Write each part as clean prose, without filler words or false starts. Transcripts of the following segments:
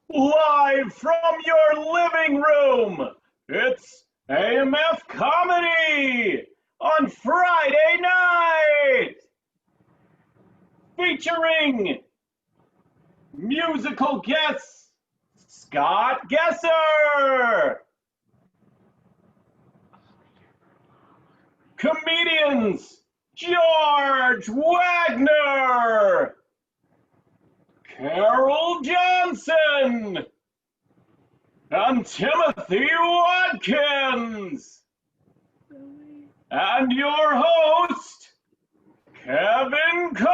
Live from your living room, it's AMF Comedy on Friday night, featuring musical guests Scott Gesser, comedians George Wagner, Carol Johnson, and Timothy Watkins, and your host, Kevin Collier.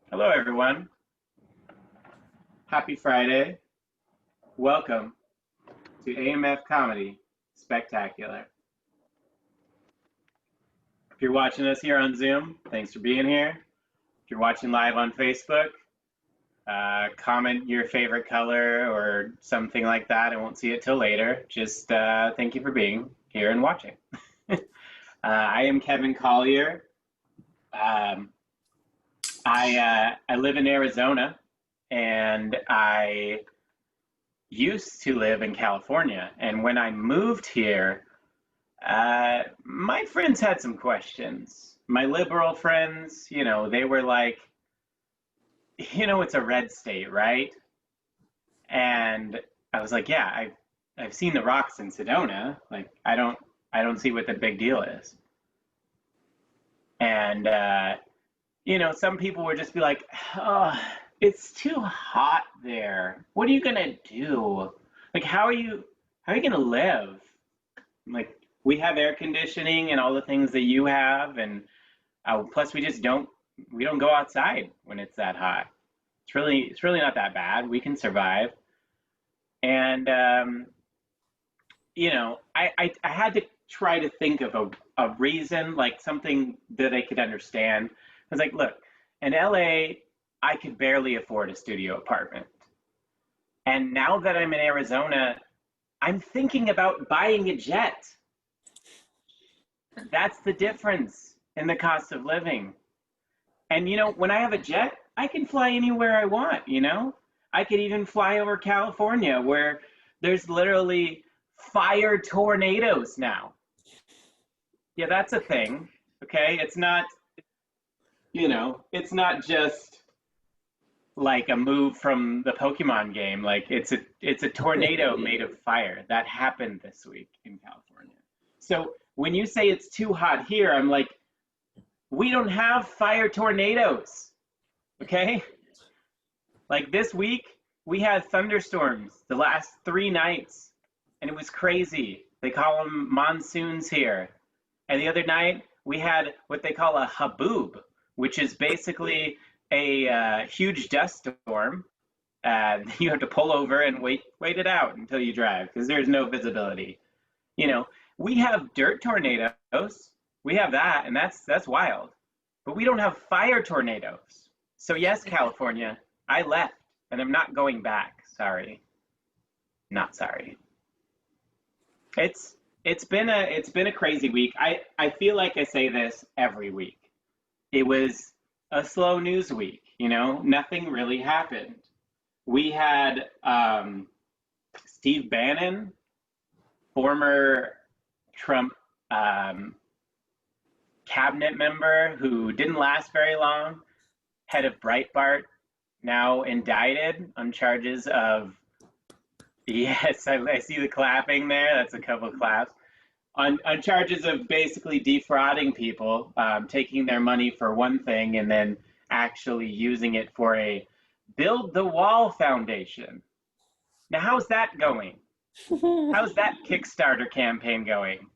Hello, everyone. Happy Friday. Welcome to AMF Comedy Spectacular. If you're watching us here on Zoom, thanks for being here. If you're watching live on Facebook, comment your favorite color or something like that. I won't see it till later. Just thank you for being here and watching. I am Kevin Collier. I live in Arizona, and I used to live in California. And when I moved here, my friends had some questions. My liberal friends, they were like, it's a red state, right? And I was like, yeah, I've seen the rocks in Sedona. Like, I don't see what the big deal is. And some people would just be like, oh, it's too hot there. What are you gonna do? Like, how are you gonna live? Like, we have air conditioning and all the things that you have, and plus we don't go outside when it's that hot. It's really not that bad. We can survive. And I had to try to think of a reason, like something that I could understand. I was like, look, in LA, I could barely afford a studio apartment. And now that I'm in Arizona, I'm thinking about buying a jet. That's the difference in the cost of living. And when I have a jet, I can fly anywhere I want, I could even fly over California, where there's literally fire tornadoes now. Yeah, that's a thing. Okay, it's not just like a move from the Pokemon game. Like, it's a tornado made of fire that happened this week in California. So when you say it's too hot here, I'm like, we don't have fire tornadoes, okay? Like, this week, we had thunderstorms the last 3 nights, and it was crazy. They call them monsoons here. And the other night, we had what they call a haboob, which is basically a huge dust storm. You have to pull over and wait it out until you drive, because there's no visibility. We have dirt tornadoes. We have that, and that's wild. But we don't have fire tornadoes. So yes, California, I left, and I'm not going back. Sorry. Not sorry. It's been a crazy week. I feel like I say this every week. It was a slow news week, nothing really happened. We had Steve Bannon, former Trump cabinet member who didn't last very long, head of Breitbart, now indicted on charges of, yes, I see the clapping there, that's a couple of claps, on charges of basically defrauding people, taking their money for one thing and then actually using it for a Build the Wall Foundation. Now, how's that going? How's that Kickstarter campaign going?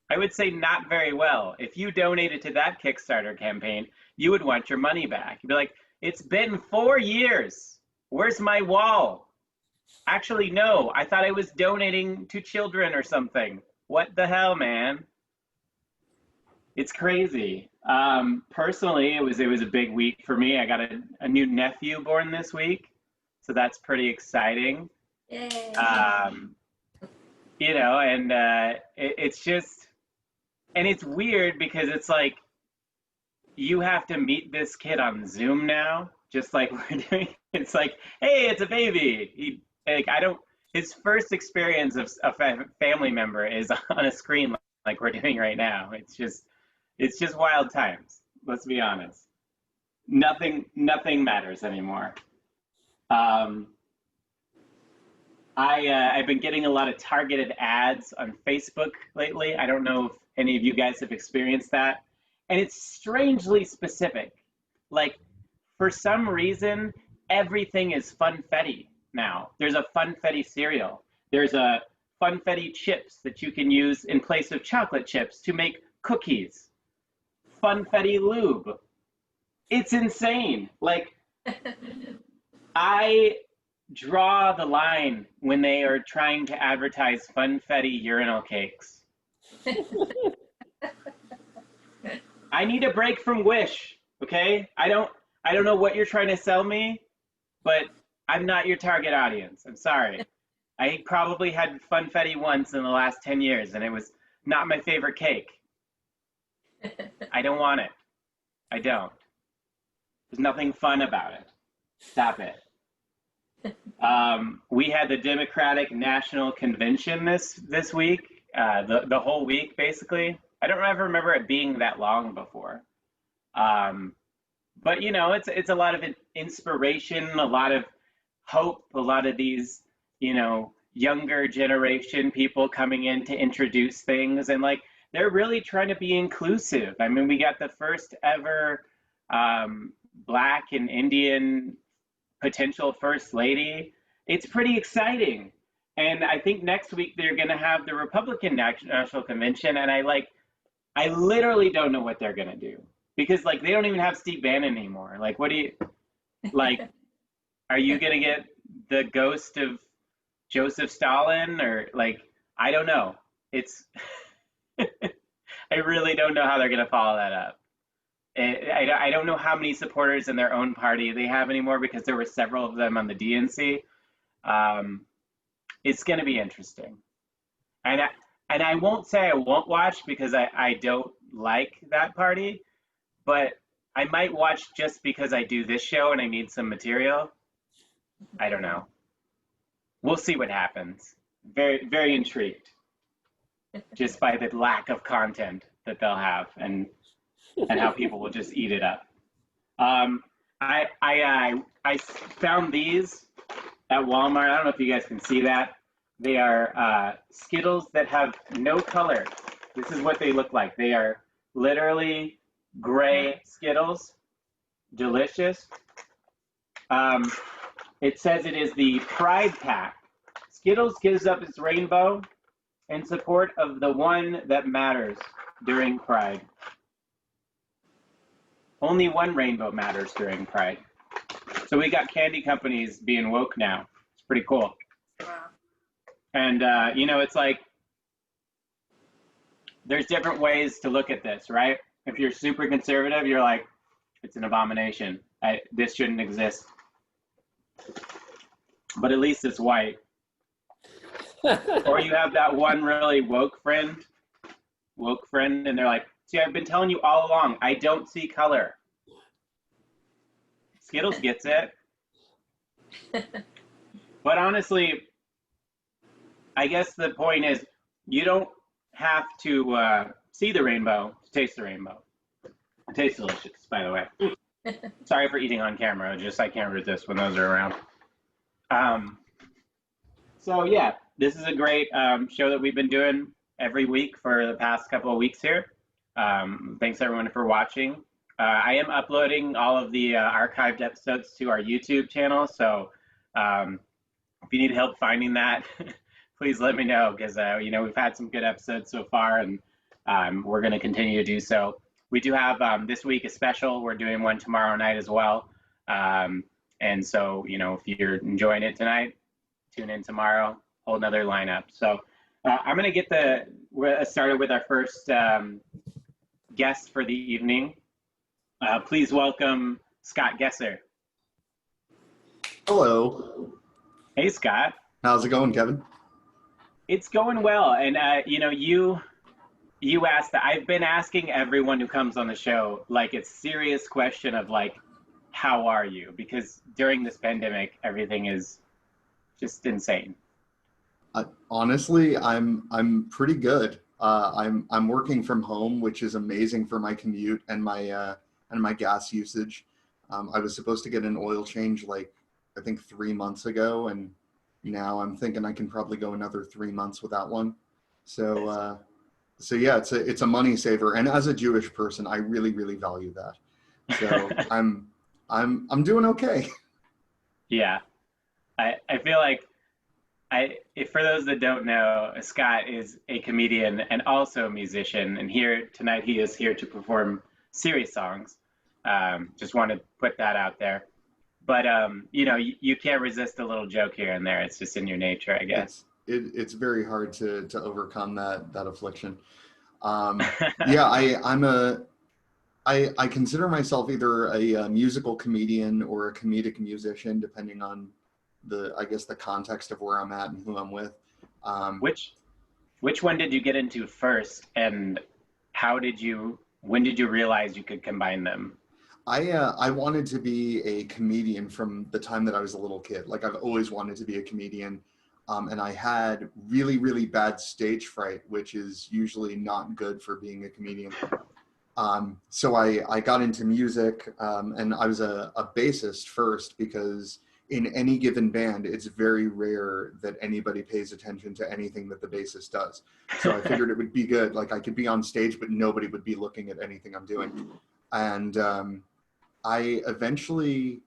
I would say not very well. If you donated to that Kickstarter campaign, you would want your money back. You'd be like, it's been 4 years. Where's my wall? Actually, no, I thought I was donating to children or something. What the hell, man? It's crazy. Personally, it was a big week for me. I got a new nephew born this week, so that's pretty exciting. Yay. you know, and it's just, and it's weird because it's like you have to meet this kid on Zoom now, just like we're doing. It's like, hey, it's a baby. He like I don't. His first experience of a family member is on a screen like we're doing right now. It's just wild times. Let's be honest. Nothing matters anymore. Um, I've been getting a lot of targeted ads on Facebook lately. I don't know if any of you guys have experienced that. And it's strangely specific. Like, for some reason, everything is funfetti now. There's a funfetti cereal. There's a funfetti chips that you can use in place of chocolate chips to make cookies. Funfetti lube. It's insane. Like, I draw the line when they are trying to advertise funfetti urinal cakes. I need a break from Wish, okay? I don't know what you're trying to sell me, but I'm not your target audience. I'm sorry. I probably had funfetti once in the last 10 years, and it was not my favorite cake. I don't want it. I don't. There's nothing fun about it. Stop it. We had the Democratic National Convention this week, the whole week basically. I don't ever remember it being that long before. But you know, it's a lot of inspiration, a lot of hope, a lot of these, you know, younger generation people coming in to introduce things, and like they're really trying to be inclusive. I mean, we got the first ever Black and Indian potential first lady. It's pretty exciting. And I think next week they're going to have the Republican National Convention, and I literally don't know what they're going to do, because like they don't even have Steve Bannon anymore. Like, what do you, like, are you going to get the ghost of Joseph Stalin, or like, I don't know. It's I really don't know how they're going to follow that up. I don't know how many supporters in their own party they have anymore, because there were several of them on the DNC. It's going to be interesting. And I won't say I won't watch, because I don't like that party, but I might watch just because I do this show and I need some material. I don't know. We'll see what happens. Very, very intrigued just by the lack of content that they'll have, and how people will just eat it up. I found these at Walmart. I don't know if you guys can see that. They are Skittles that have no color. This is what they look like. They are literally gray Skittles. Delicious. It says it is the Pride Pack. Skittles gives up its rainbow in support of the one that matters during Pride. Only one rainbow matters during Pride. So we got candy companies being woke now. It's pretty cool. Wow. And, you know, it's like, there's different ways to look at this, right? If you're super conservative, you're like, it's an abomination. This shouldn't exist. But at least it's white. Or you have that one really woke friend, and they're like, see, I've been telling you all along, I don't see color. Skittles gets it. But honestly, I guess the point is, you don't have to see the rainbow to taste the rainbow. It tastes delicious, by the way. Sorry for eating on camera, just I can't resist when those are around. So yeah, this is a great show that we've been doing every week for the past couple of weeks here. Thanks everyone for watching. I am uploading all of the archived episodes to our YouTube channel, so if you need help finding that, please let me know, because you know, we've had some good episodes so far, and we're going to continue to do so. We do have this week a special. We're doing one tomorrow night as well, and so, you know, if you're enjoying it tonight, tune in tomorrow. Whole nother lineup. So I'm going to get started with our first guest for the evening. Please welcome Scott Gesser. Hello. Hey, Scott. How's it going, Kevin? It's going well, and you know, you asked that. I've been asking everyone who comes on the show like it's serious question of like, how are you? Because during this pandemic, everything is just insane. Honestly, I'm pretty good. I'm working from home, which is amazing for my commute and my gas usage. I was supposed to get an oil change like I think 3 months ago, and now I'm thinking I can probably go another 3 months without one. So so yeah, it's a money saver, and as a Jewish person, I really value that. So I'm doing okay. Yeah, I feel like if for those that don't know, Scott is a comedian and also a musician, and here tonight he is here to perform serious songs. Just want to put that out there. But you know, you can't resist a little joke here and there. It's just in your nature, I guess. It's very hard to overcome that affliction. Yeah, I consider myself either a musical comedian or a comedic musician, depending on I guess the context of where I'm at and who I'm with. Um, Which which one did you get into first, and when did you realize you could combine them? I wanted to be a comedian from the time that I was a little kid. Like I've always wanted to be a comedian. And I had really bad stage fright, which is usually not good for being a comedian. So I got into music, and I was a bassist first because in any given band, it's very rare that anybody pays attention to anything that the bassist does. So I figured it would be good. Like I could be on stage, but nobody would be looking at anything I'm doing. And I eventually,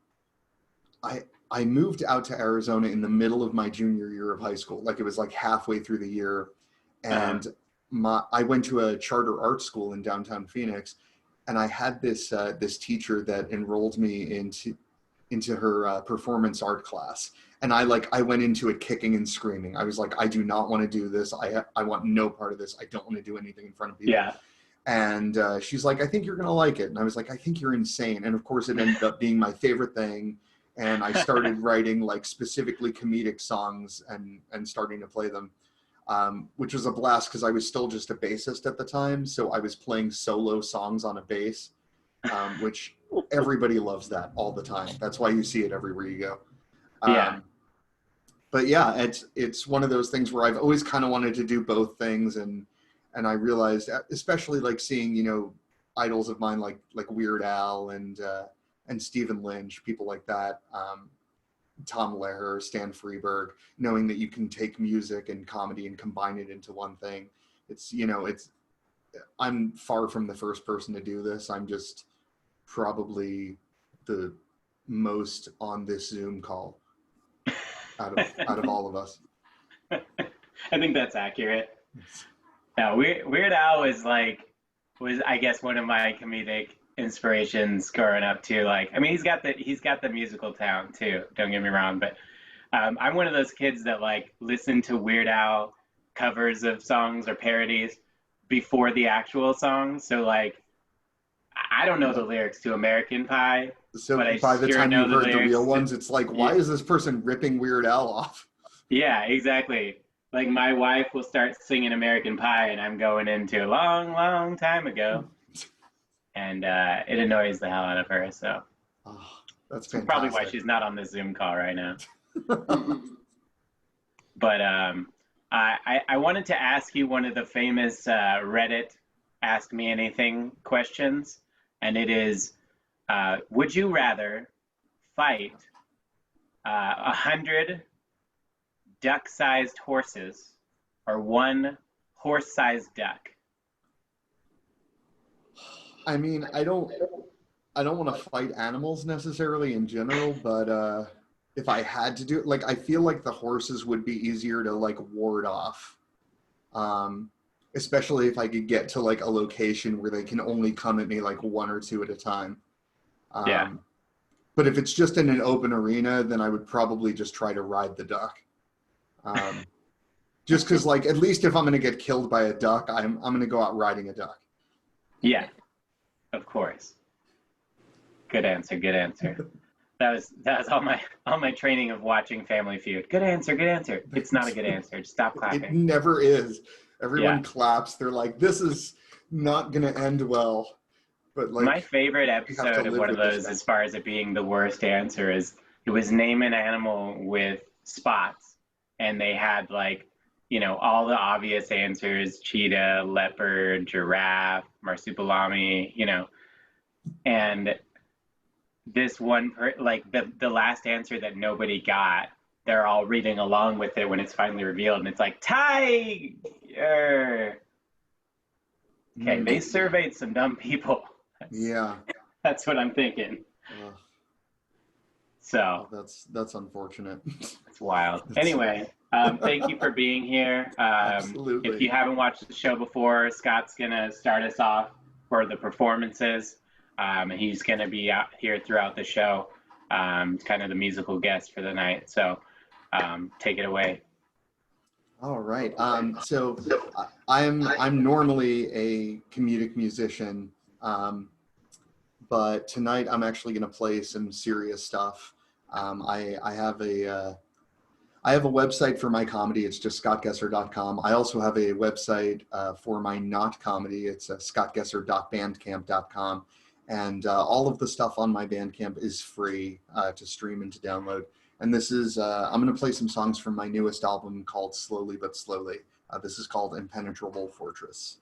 I moved out to Arizona in the middle of my junior year of high school. Like it was like halfway through the year, uh, and I went to a charter art school in downtown Phoenix, and I had this teacher that enrolled me into her performance art class. And I went into it kicking and screaming. I was like, I do not want to do this. I want no part of this. I don't want to do anything in front of people. yeah. And she's like, I think you're gonna like it. And I was like, I think you're insane. And of course, it ended up being my favorite thing. And I started writing like specifically comedic songs and starting to play them, which was a blast because I was still just a bassist at the time. So I was playing solo songs on a bass, which everybody loves that all the time. That's why you see it everywhere you go. Yeah. But yeah, it's one of those things where I've always kind of wanted to do both things, and I realized, especially like seeing idols of mine like Weird Al and Stephen Lynch, people like that, Tom Lehrer, Stan Freberg, knowing that you can take music and comedy and combine it into one thing. It's I'm far from the first person to do this. I'm just probably the most on this Zoom call out of all of us. I think that's accurate. Now, Weird Al was I guess one of my comedic inspirations growing up too. Like, I mean, he's got the musical talent too. Don't get me wrong, but I'm one of those kids that like listen to Weird Al covers of songs or parodies before the actual song. So like, I don't know the lyrics to American Pie, So but I by the sure time know you've the heard the real lyrics to ones, it's like, why yeah, is this person ripping Weird Al off? yeah, exactly. Like my wife will start singing American Pie, and I'm going into a long time ago, and it annoys the hell out of her. So Oh, that's it's probably why fantastic. she's not on the Zoom call right now. But I wanted to ask you one of the famous Reddit Ask Me Anything questions, and it is, would you rather fight 100 duck-sized horses or one horse-sized duck? I mean, I don't want to fight animals necessarily in general, but if I had to do it, like I feel like the horses would be easier to like ward off. Um, Especially if I could get to like a location where they can only come at me like one or two at a time. Yeah, Um, but if it's just in an open arena, then I would probably just try to ride the duck. Um, just because like at least if I'm gonna get killed by a duck, I'm gonna go out riding a duck. yeah, of course. Good answer, good answer. That was all my training of watching Family Feud. Good answer, good answer. It's not a good answer. Just stop It clapping. never is. Yeah. Everyone claps. They're like, this is not going to end well. But My like, favorite you have to episode of live one of with this those, guy. as far as it being the worst answer, is it was name an animal with spots, and they had like, all the obvious answers: cheetah, leopard, giraffe, marsupilami, and this one, like the last answer that nobody got, they're all reading along with it when it's finally revealed, and it's like tiger. Okay, they surveyed some dumb people. Yeah. That's what I'm thinking. Ugh. So That's unfortunate. it's wild. Anyway, thank you for being here. If you Absolutely. haven't watched the show before, Scott's gonna start us off for the performances. And he's gonna be out here throughout the show. Kind of the musical guest for the night. So take it away. All right. So I'm normally a comedic musician, but tonight I'm actually going to play some serious stuff. I have a website for my comedy. It's just scottgesser.com. I also have a website for my not comedy. It's scottgesser.bandcamp.com. And all of the stuff on my Bandcamp is free to stream and to download. And this is, I'm going to play some songs from my newest album called Slowly But Slowly. This is called Impenetrable Fortress.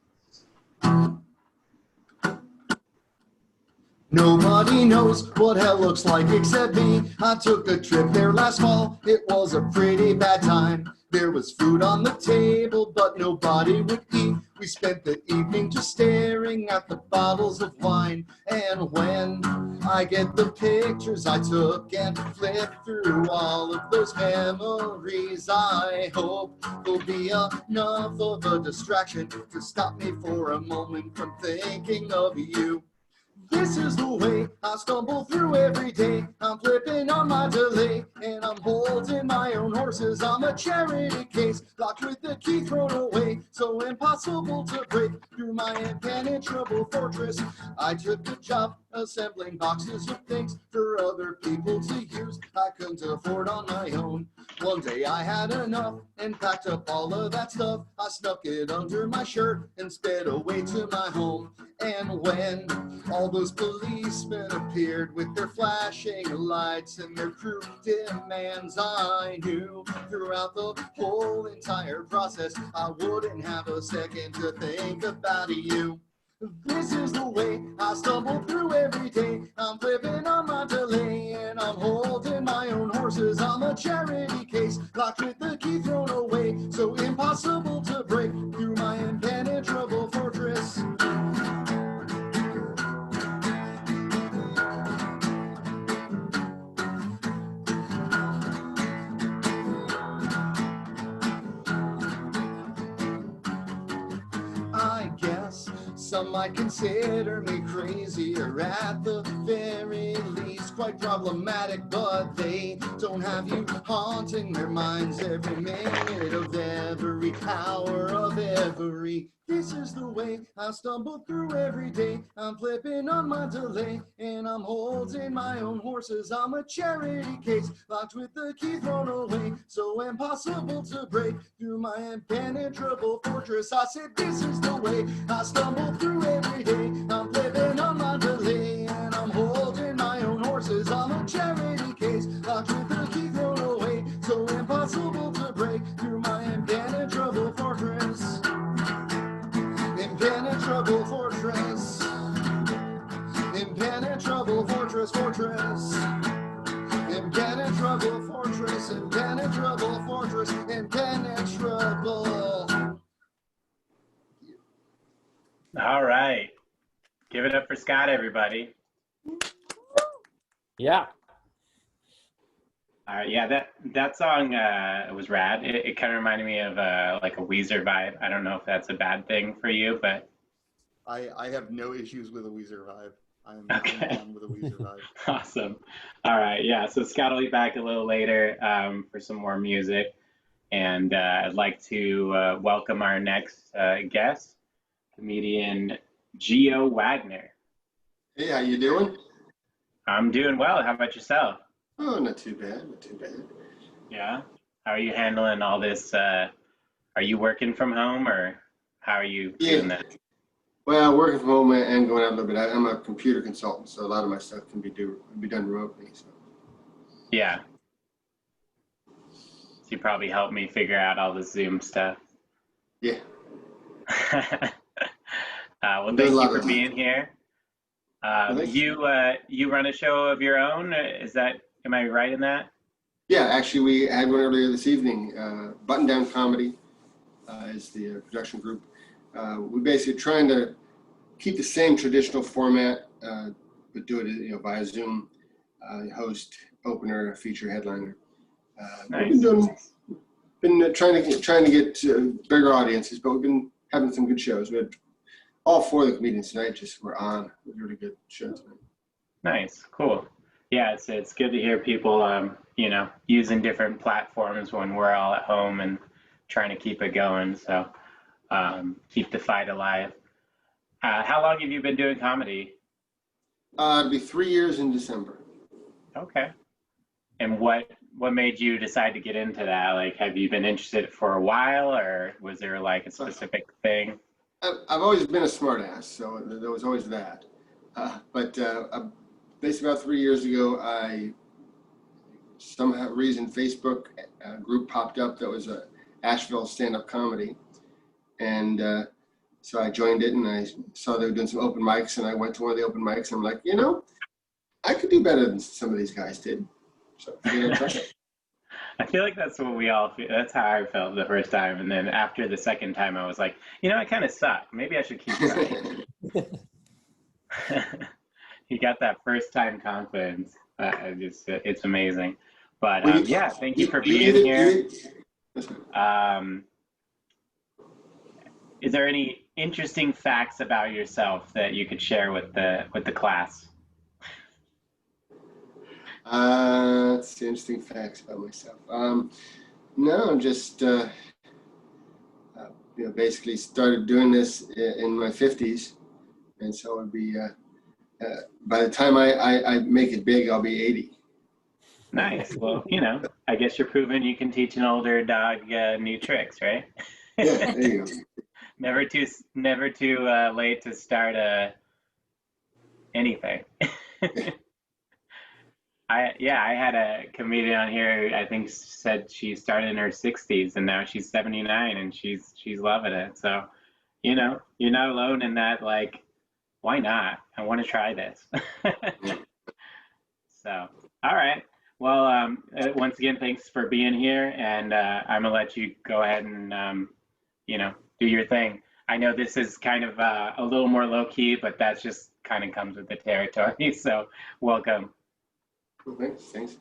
Nobody knows what hell looks like except me. I took a trip there last fall. It was a pretty bad time. There was food on the table, but nobody would eat. We spent the evening just staring at the bottles of wine. And when I get the pictures I took and flip through all of those memories, I hope there'll be enough of a distraction to stop me for a moment from thinking of you. This is the way I stumble through every day. I'm flipping on my delay, and I'm holding my own horses. I'm a charity case, locked with the key thrown away, so impossible to break through my impenetrable fortress. I took the job assembling boxes of things for other people to use I couldn't afford on my own. One day I had enough and packed up all of that stuff. I snuck it under my shirt and sped away to my home. And when all those policemen appeared with their flashing lights and their crude demands, I knew throughout the whole entire process I wouldn't have a second to think about you. This is the way I stumble through every day. I'm flipping on my delay and I'm holding my own horses. I'm a charity case, locked with the key thrown away, so impossible to break through my impenetrable fortress. I guess some might consider me crazy, or at the very least quite problematic, but they don't have you haunting their minds every minute of every hour of every. This is the way I stumble through every day. I'm flipping on my delay and I'm holding my own horses. I'm a charity case, locked with the key thrown away, so impossible to break through my impenetrable fortress. I said this is the way I stumble through every day. I'm flipping on my delay and I'm holding my own horses. I'm a charity case, locked with the key thrown away, so impossible to break through my impenetrable fortress. Impenetrable fortress. Impenetrable fortress, fortress. Impenetrable fortress, impenetrable fortress, impenetrable. All right. Give it up for Scott, everybody. Yeah. All right. Yeah, that song was rad. It kind of reminded me of like a Weezer vibe. I don't know if that's a bad thing for you, but I have no issues with a Weezer vibe. I'm down with a Weezer vibe. awesome. All right. Yeah. So Scott will be back a little later for some more music. And I'd like to welcome our next guest, comedian Gio Wagner. Hey, how you doing? I'm doing well. How about yourself? Oh, not too bad, not too bad. Yeah. How are you handling all this? Are you working from home or how are you Yeah, doing that? well, working from home and going out a little bit. I'm a computer consultant, so a lot of my stuff can be done remotely. So Yeah. So you probably helped me figure out all the Zoom stuff. yeah, Well, I'm doing a thank you lot for of that. being here. Well, thanks. You run a show of your own? Is that, am I right in that? Yeah, actually, we had one earlier this evening. Button Down Comedy is the production group. We're basically trying to keep the same traditional format, but do it via Zoom. Host, opener, feature, headliner. We've been Nice. doing trying to get bigger audiences, but we've been having some good shows. We had all four of the comedians tonight just were on. It was a really good show tonight. Nice. Cool. Yeah, it's good to hear people using different platforms when we're all at home and trying to keep it going. So keep the fight alive. How long have you been doing comedy? It'll be 3 years in December. Okay. And what made you decide to get into that? Like, have you been interested for a while, or was there like a specific thing? I've always been a smartass, so there was always that. But basically about 3 years ago, somehow reason Facebook group popped up that was a Asheville stand-up comedy, and so I joined it, and I saw they were doing some open mics, and I went to one of the open mics, and I'm like, I could do better than some of these guys did. So I figured I'd try it. I feel like that's what we all feel. That's how I felt the first time, and then after the second time, I was like, I kind of suck. Maybe I should keep trying. You got that first time confidence. It's amazing. But Well, yeah, thank you you, for you being either, here. you, Um, is there any interesting facts about yourself that you could share with the class? It's interesting facts about myself. No, I'm just basically started doing this in my 50s, and so it'd be by the time I make it big, I'll be 80. Nice. Well, I guess you're proving you can teach an older dog new tricks, right? Yeah, there you go. Never too late to start anything. I had a comedian on here who I think said she started in her 60s and now she's 79 and she's loving it. So, you're not alone in that. Like, why not? I want to try this. So, all right. Well, once again, thanks for being here, and I'm gonna let you go ahead and do your thing. I know this is kind of a little more low key, but that's just kind of comes with the territory. So, welcome. Well, thanks.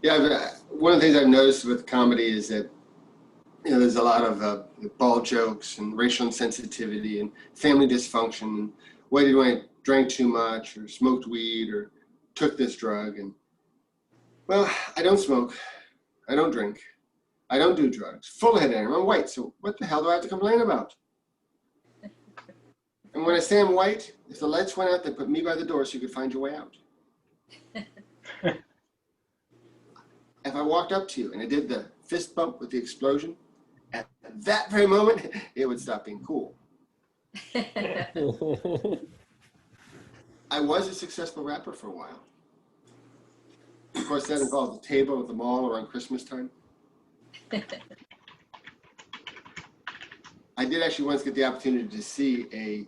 Yeah, one of the things I've noticed with comedy is that there's a lot of bald jokes and racial insensitivity and family dysfunction. And what did when I drank too much or smoked weed or took this drug? And well, I don't smoke, I don't drink, I don't do drugs. Full head hair, I'm white, so what the hell do I have to complain about? And when I say I'm white, if the lights went out, they put me by the door so you could find your way out. If I walked up to you and I did the fist bump with the explosion, at that very moment, it would stop being cool. I was a successful rapper for a while. Of course, that involved a table at the mall around Christmas time. I did actually once get the opportunity to see a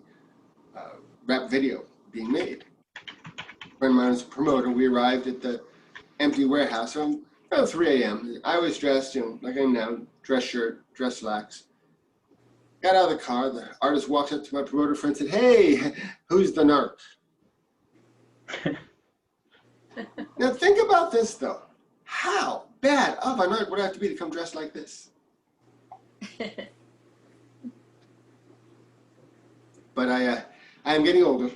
rap video being made. A friend of mine was a promoter. We arrived at the empty warehouse around 3 a.m. I was dressed, like I am now, dress shirt, dress slacks. Got out of the car. The artist walks up to my promoter friend and said, "Hey, who's the narc?" Now think about this, though. How bad of a narc would I have to be to come dressed like this? But I am getting older,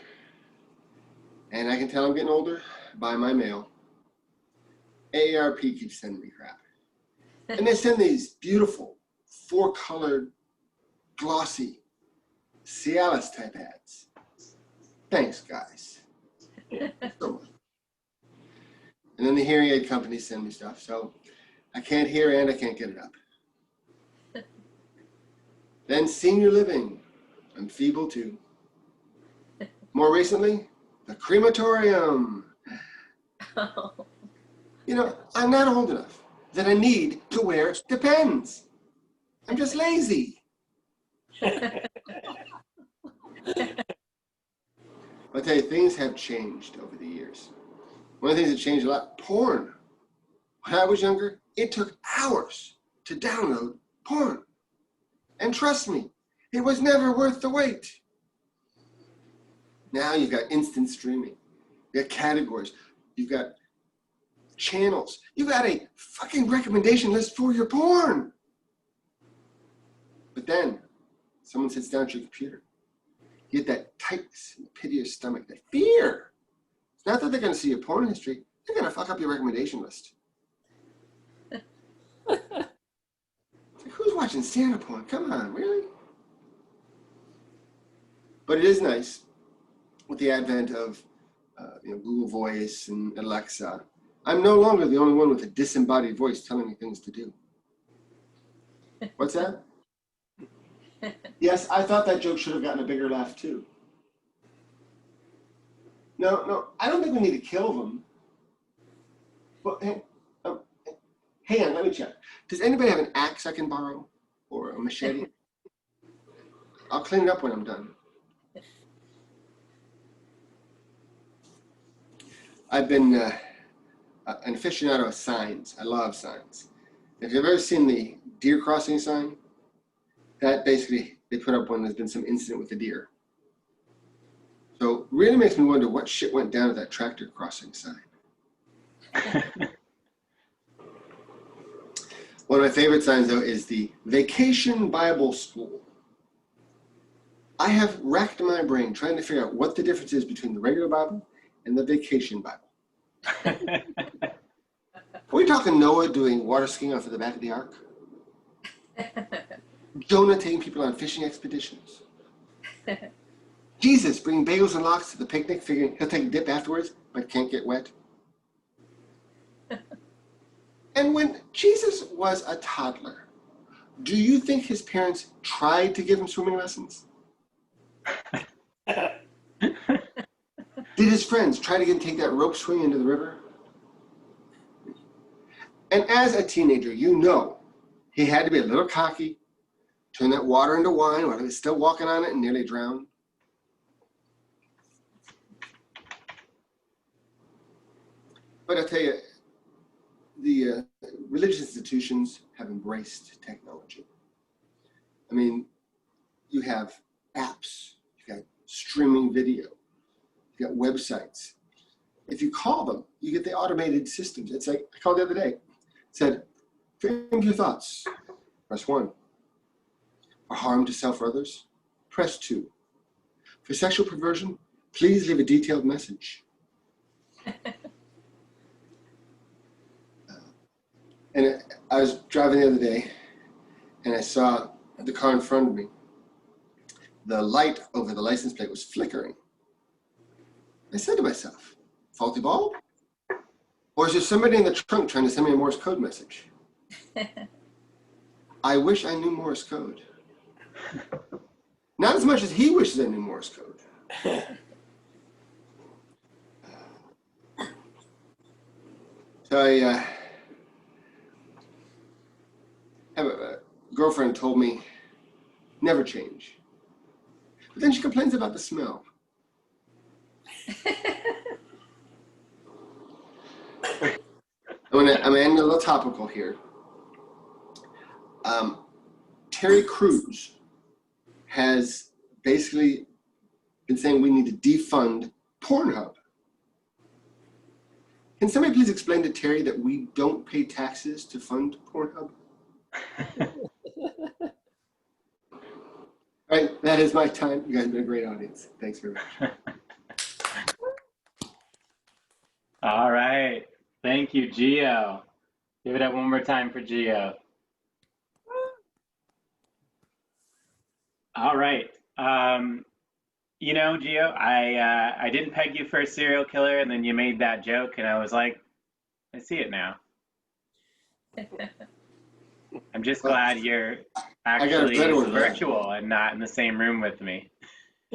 and I can tell I'm getting older by my mail. AARP keeps sending me crap. And they send these beautiful, four-colored, glossy Cialis type ads. Thanks, guys. So much. And then the hearing aid companies send me stuff, so I can't hear and I can't get it up. Then senior living, I'm feeble too. More recently, the crematorium. Oh. You know, I'm not old enough that I need to wear Depends. I'm just lazy. I'll tell you, things have changed over the years. One of the things that changed a lot, porn. When I was younger, it took hours to download porn. And trust me, it was never worth the wait. Now you've got instant streaming. You've got categories. You've got channels. You've got a fucking recommendation list for your porn. But then someone sits down at your computer. You get that tightness in the pit of your stomach, that fear. It's not that they're going to see your porn history. They're going to fuck up your recommendation list. It's like, who's watching Santa porn? Come on, really? But it is nice with the advent of Google Voice and Alexa. I'm no longer the only one with a disembodied voice telling me things to do. What's that? Yes, I thought that joke should have gotten a bigger laugh too. No, I don't think we need to kill them. But hey, hang on, let me check. Does anybody have an axe I can borrow? Or a machete? I'll clean it up when I'm done. I've been an aficionado of signs. I love signs. If you've ever seen the deer crossing sign, that basically they put up when there's been some incident with the deer. So really makes me wonder what shit went down at that tractor crossing sign. One of my favorite signs, though, is the Vacation Bible School. I have racked my brain trying to figure out what the difference is between the regular Bible and the Vacation Bible. Are we talking Noah doing water skiing off of the back of the ark? Jonah taking people on fishing expeditions? Jesus bringing bagels and lox to the picnic, figuring he'll take a dip afterwards, but can't get wet? And when Jesus was a toddler, do you think his parents tried to give him swimming lessons? Did his friends try to get him to take that rope swing into the river? And as a teenager, you know he had to be a little cocky, turn that water into wine while he was still walking on it and nearly drowned. But I'll tell you, the religious institutions have embraced technology. I mean, you have apps, you've got streaming video, you've got websites. If you call them, you get the automated systems. It's like, I called the other day, it said, think your thoughts, press 1. For harm to self or others, press 2. For sexual perversion, please leave a detailed message. And I was driving the other day, and I saw the car in front of me. The light over the license plate was flickering. I said to myself, faulty bulb? Or is there somebody in the trunk trying to send me a Morse code message? I wish I knew Morse code. Not as much as he wishes I knew Morse code. So I have a girlfriend told me, never change. But then she complains about the smell. I'm ending a little topical here. Terry Crews has basically been saying we need to defund Pornhub. Can somebody please explain to Terry that we don't pay taxes to fund Pornhub? All right, that is my time. You guys have been a great audience. Thanks very much. All right. Thank you, Gio. Give it up one more time for Gio. All right. You know, Gio, I didn't peg you for a serial killer, and then you made that joke, and I was like, I see it now. I'm just glad you're I got a actually better one. virtual and not in the same room with me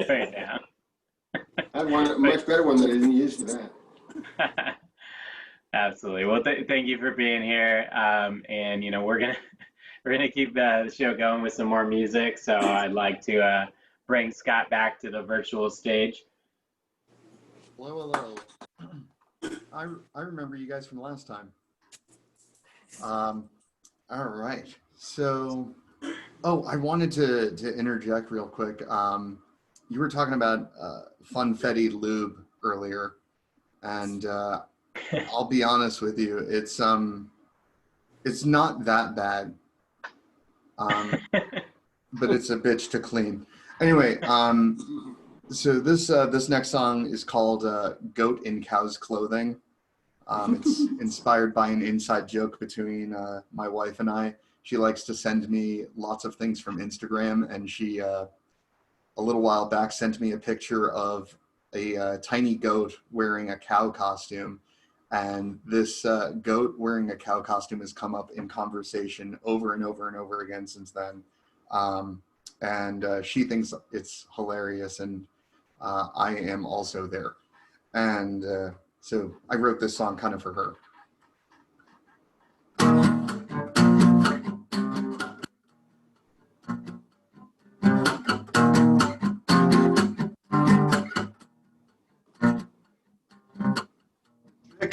right now. I have one, a much better one that I didn't use for that. Absolutely. Well, thank you for being here. And you know, we're gonna keep the show going with some more music. So I'd like to bring Scott back to the virtual stage. Hello, hello. I remember you guys from last time. All right. So, I wanted to interject real quick. You were talking about funfetti lube earlier, and I'll be honest with you, it's not that bad, but it's a bitch to clean. Anyway, so this next song is called "Goat in Cow's Clothing." It's inspired by an inside joke between my wife and I. She likes to send me lots of things from Instagram, and she a little while back sent me a picture of a tiny goat wearing a cow costume. And this goat wearing a cow costume has come up in conversation over and over and over again since then. And she thinks it's hilarious, and I am also there. And so I wrote this song kind of for her.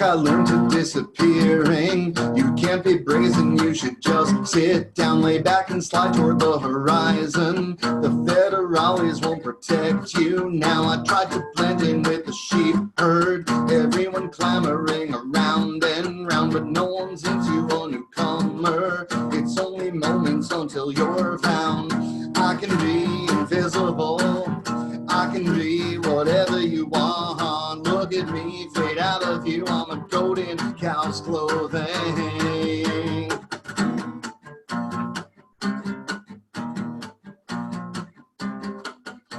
I learned to disappearing. You can't be brazen, you should just sit down, lay back and slide toward the horizon. The federales won't protect you now. I tried to blend in with the sheep herd, everyone clamoring around and round, but no one's into a newcomer. It's only moments until you're found. I can be invisible, I can be whatever you want. Look at me, fade out of view. I'm a goat in cow's clothing.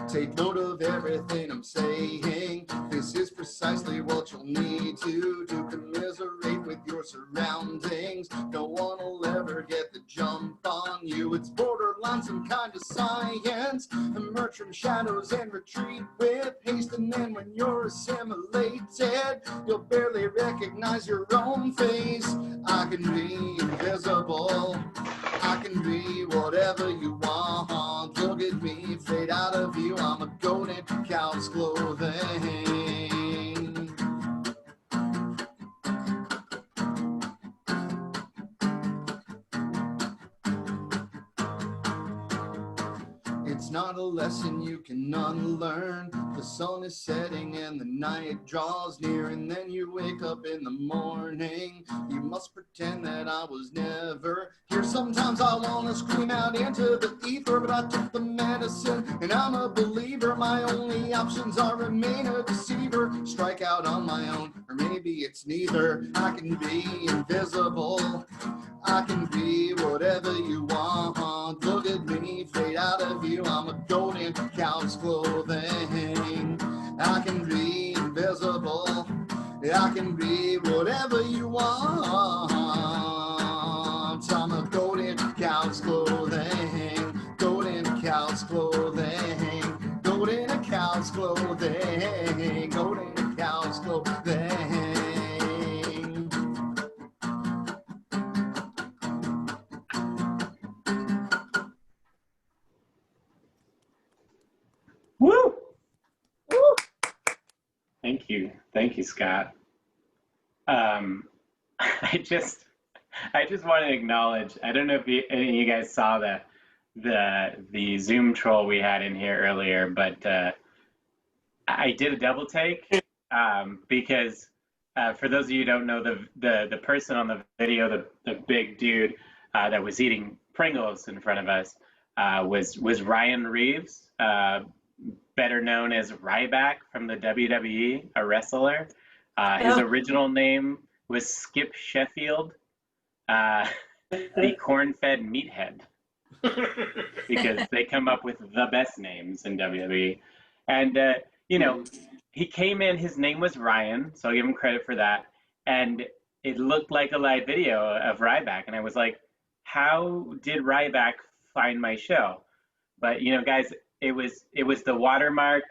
Take note of everything I'm saying. This is precisely what you'll need to do. Commiserate with your surroundings. No one will ever get the jump on you. It's borderline some kind of science. Emerge from shadows and retreat with haste. And then when you're assimilated, you'll barely recognize your own face. I can be invisible, I can be whatever you want. Look at me, fade out of view. I'm a goat in cow's clothing. It's not a lesson you can unlearn. The sun is setting and the night draws near, and then you wake up in the morning. You must pretend that I was never here. Sometimes I want to scream out into the ether, but I took the medicine and I'm a believer. My only options are remain a deceiver, strike out on my own, or maybe it's neither. I can be invisible, I can be whatever you want. Look at me, fade out of view. I'm a goat in cow's clothing. I can be invisible, I can be whatever you want. I'm a goat in cow's clothing. Goat in cow's clothing. Goat in a cow's clothing. Goat in a cow's clothing. Woo! Woo! Thank you, Scott. I just want to acknowledge. I don't know if any of you guys saw the Zoom troll we had in here earlier, but I did a double take because for those of you who don't know, the person on the video, the big dude that was eating Pringles in front of us was Ryan Reeves, better known as Ryback from the WWE, a wrestler. His original name was Skip Sheffield, the corn-fed meathead, because they come up with the best names in WWE. And, you know, he came in, his name was Ryan, so I'll give him credit for that. And it looked like a live video of Ryback. And I was like, how did Ryback find my show? But, you know, guys, it was the watermark,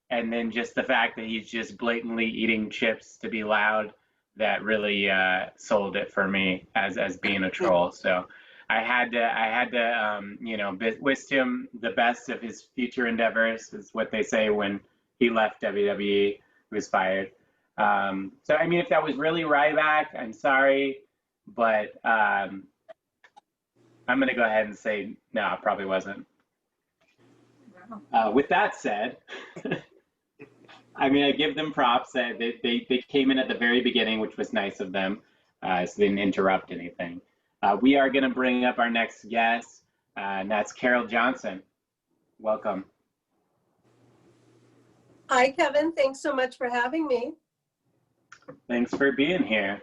and then just the fact that he's just blatantly eating chips to be loud that really sold it for me as being a troll. So I had to you know, wish him the best of his future endeavors, is what they say when he left WWE. He was fired. So I mean, if that was really Ryback, I'm sorry, but I'm gonna go ahead and say no, it probably wasn't. With that said, I mean, I give them props. They came in at the very beginning, which was nice of them, so they didn't interrupt anything. We are going to bring up our next guest, and that's Carol Johnson. Welcome. Hi, Kevin. Thanks so much for having me. Thanks for being here.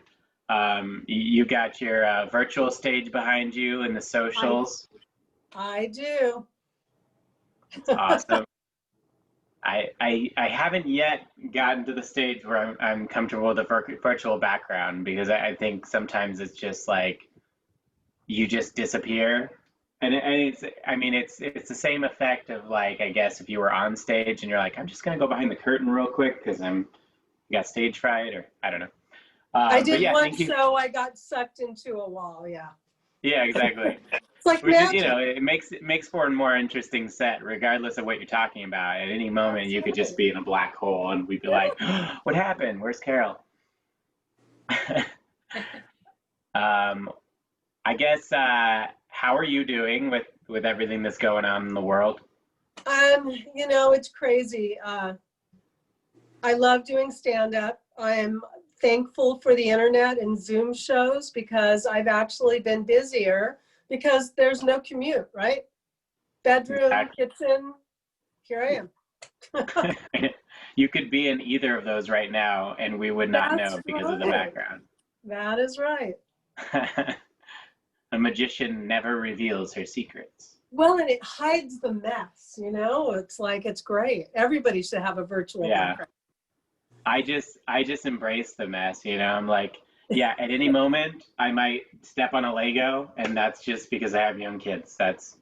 You got your virtual stage behind you and the socials. I do. It's awesome. I haven't yet gotten to the stage where I'm comfortable with a virtual background, because I think sometimes it's just like you just disappear, and it's, I mean, it's the same effect of, like, I guess if you were on stage and you're like, I'm just gonna go behind the curtain real quick because you got stage fright, or I don't know. I But did yeah, one show, I got sucked into a wall, yeah. Yeah, exactly. It's like Which is, magic. you know, it makes for a more interesting set, regardless of what you're talking about. At any moment, you could just be in a black hole, and we'd be like, oh, "What happened? Where's Carol?" I guess, how are you doing with everything that's going on in the world? You know, it's crazy. I love doing stand-up. I'm thankful for the internet and Zoom shows, because I've actually been busier because there's no commute, right? Bedroom, Exactly. kitchen, here I am. You could be in either of those right now, and we would not know because of the background. That is right. A magician never reveals her secrets. Well, and it hides the mess, you know? It's like, it's great. Everybody should have a virtual background. I just embrace the mess, you know? I'm like, yeah, at any moment I might step on a Lego, and that's just because I have young kids. That's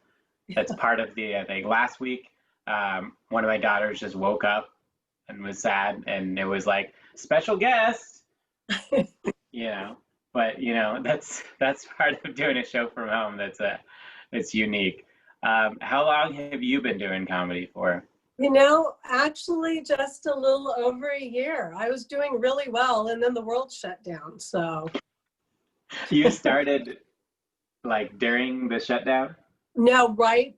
part of the thing. Last week, one of my daughters just woke up and was sad, and it was like, special guest, you know? But, you know, that's part of doing a show from home. It's unique. How long have you been doing comedy for? You know, actually just a little over a year. I was doing really well, and then the world shut down, so. You started like during the shutdown? No, right,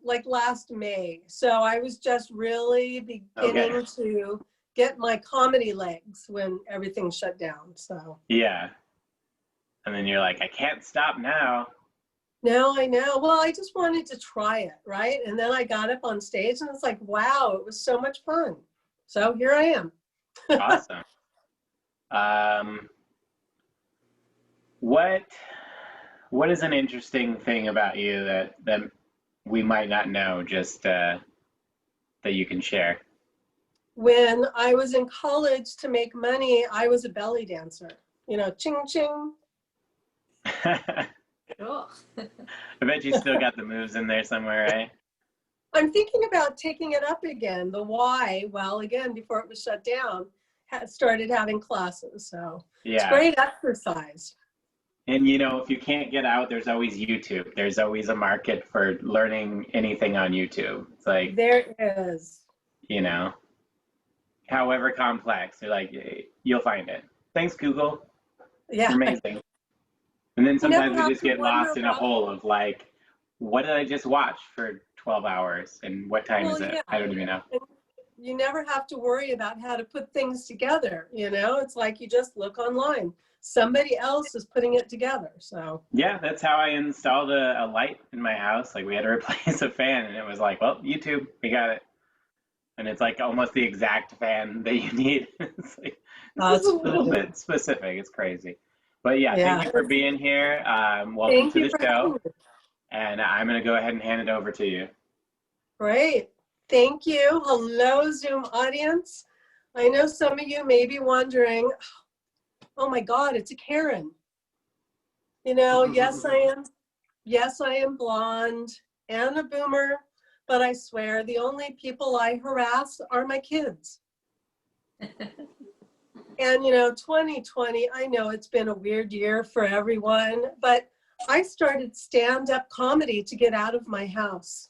like last May. So I was just really beginning to get my comedy legs when everything shut down, so. Yeah. And then you're like, I can't stop now. No, I know. Well, I just wanted to try it, right? And then I got up on stage, and it's like, wow, it was so much fun. So here I am. Awesome. What is an interesting thing about you that we might not know, just that you can share? When I was in college, to make money, I was a belly dancer. You know, ching ching. Cool. I bet you still got the moves in there somewhere, right? I'm thinking about taking it up again. The Y, well, again, before it was shut down, started having classes. So it's great exercise. And, you know, if you can't get out, there's always YouTube. There's always a market for learning anything on YouTube. It's like, there is. You know, however complex, you're like, you'll find it. Thanks, Google. Yeah. You're amazing. And then sometimes we just get lost in a hole of like, what did I just watch for 12 hours? And what time is it? I don't even know. You never have to worry about how to put things together. You know, it's like you just look online. Somebody else is putting it together. So yeah, that's how I installed a light in my house. Like, we had to replace a fan, and it was like, well, YouTube, we got it. And it's like almost the exact fan that you need. It's like, this is a little bit specific. It's crazy. But yeah, thank you for being here. Welcome to the show. And I'm going to go ahead and hand it over to you. Great. Thank you. Hello, Zoom audience. I know some of you may be wondering, oh my God, it's a Karen. You know, yes, I am. Yes, I am blonde and a boomer, but I swear the only people I harass are my kids. And you know, 2020, I know it's been a weird year for everyone, but I started stand-up comedy to get out of my house.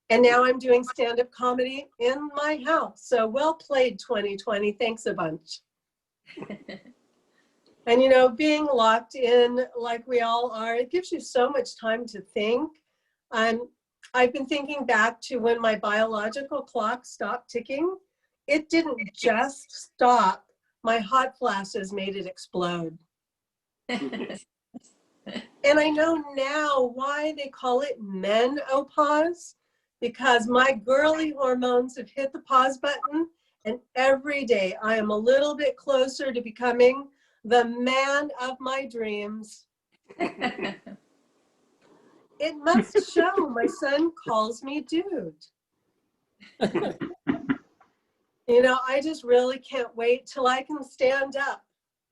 And now I'm doing stand-up comedy in my house. So well played, 2020. Thanks a bunch. And you know, being locked in like we all are, it gives you so much time to think. I've been thinking back to when my biological clock stopped ticking. It didn't just stop. My hot flashes made it explode. And I know now why they call it menopause, because my girly hormones have hit the pause button, and every day I am a little bit closer to becoming the man of my dreams. It must show my son calls me dude. You know, I just really can't wait till I can stand up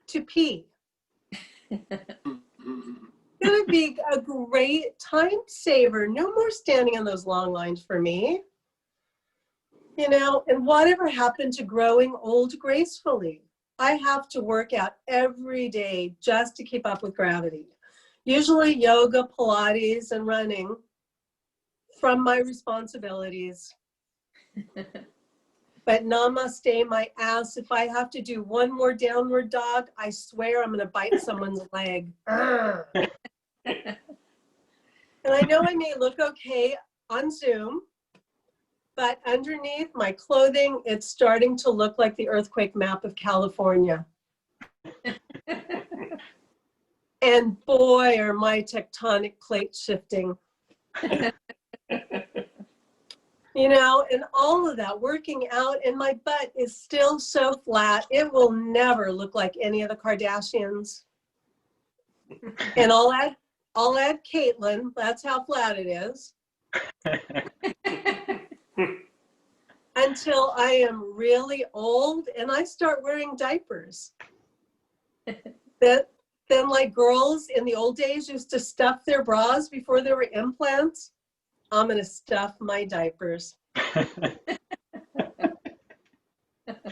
to pee. It's gonna be a great time saver. No more standing in those long lines for me. You know, and whatever happened to growing old gracefully? I have to work out every day just to keep up with gravity. Usually yoga, Pilates, and running from my responsibilities. But namaste my ass. If I have to do one more downward dog, I swear I'm gonna bite someone's leg. And I know I may look okay on Zoom, but underneath my clothing, it's starting to look like the earthquake map of California. And boy, are my tectonic plates shifting. You know, and all of that working out, and my butt is still so flat. It will never look like any of the Kardashians. And I'll add Caitlyn. That's how flat it is. Until I am really old and I start wearing diapers. Then like girls in the old days used to stuff their bras before there were implants. I'm gonna stuff my diapers.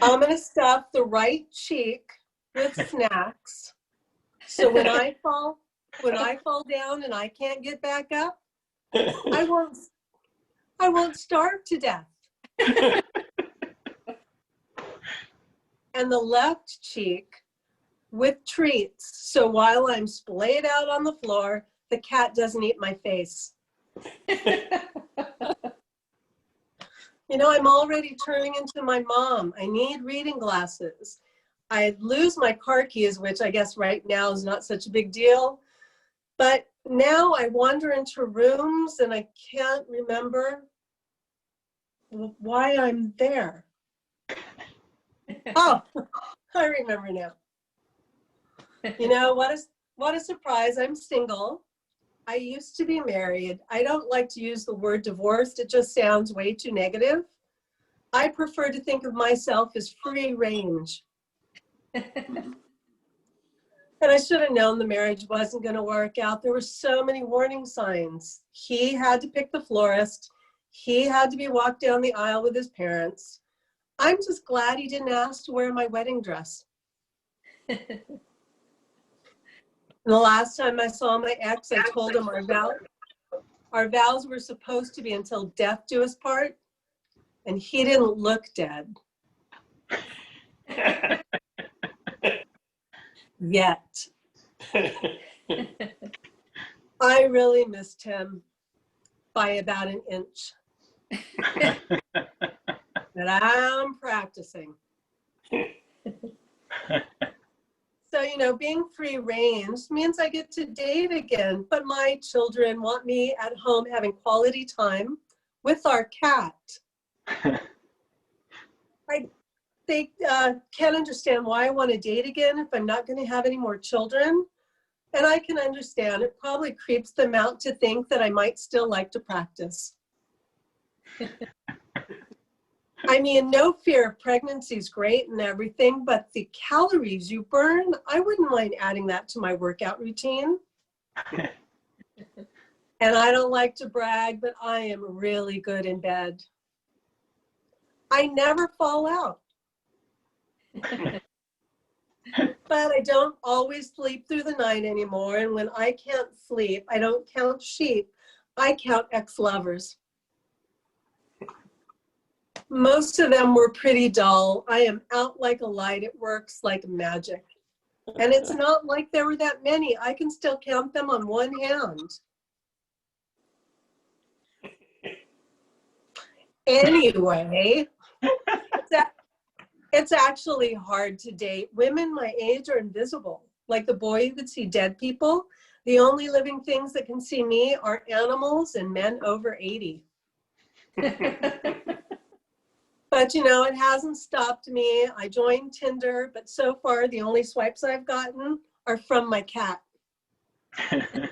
I'm gonna stuff the right cheek with snacks. So when I fall down and I can't get back up, I won't starve to death. And the left cheek with treats. So while I'm splayed out on the floor, the cat doesn't eat my face. You know, I'm already turning into my mom. I need reading glasses. I lose my car keys, which I guess right now is not such a big deal. But now I wander into rooms and I can't remember why I'm there. Oh, I remember now. You know, what a surprise. I'm single. I used to be married. I don't like to use the word divorced. It just sounds way too negative. I prefer to think of myself as free range. And I should have known the marriage wasn't going to work out. There were so many warning signs. He had to pick the florist. He had to be walked down the aisle with his parents. I'm just glad he didn't ask to wear my wedding dress. And the last time I saw my ex, I told him our vows were supposed to be until death do us part, and he didn't look dead. Yet. I really missed him by about an inch. But I'm practicing. So, you know, being free range means I get to date again, but my children want me at home having quality time with our cat. They can't understand why I want to date again if I'm not going to have any more children. And I can understand it probably creeps them out to think that I might still like to practice. I mean, no fear, pregnancy is great and everything, but the calories you burn, I wouldn't mind adding that to my workout routine. And I don't like to brag, but I am really good in bed. I never fall out. But I don't always sleep through the night anymore. And when I can't sleep, I don't count sheep. I count ex-lovers. Most of them were pretty dull. I am out like a light. It works like magic. And it's not like there were that many. I can still count them on one hand. Anyway, it's actually hard to date. Women my age are invisible. Like the boy who could see dead people. The only living things that can see me are animals and men over 80. But you know, it hasn't stopped me. I joined Tinder, but so far the only swipes I've gotten are from my cat. And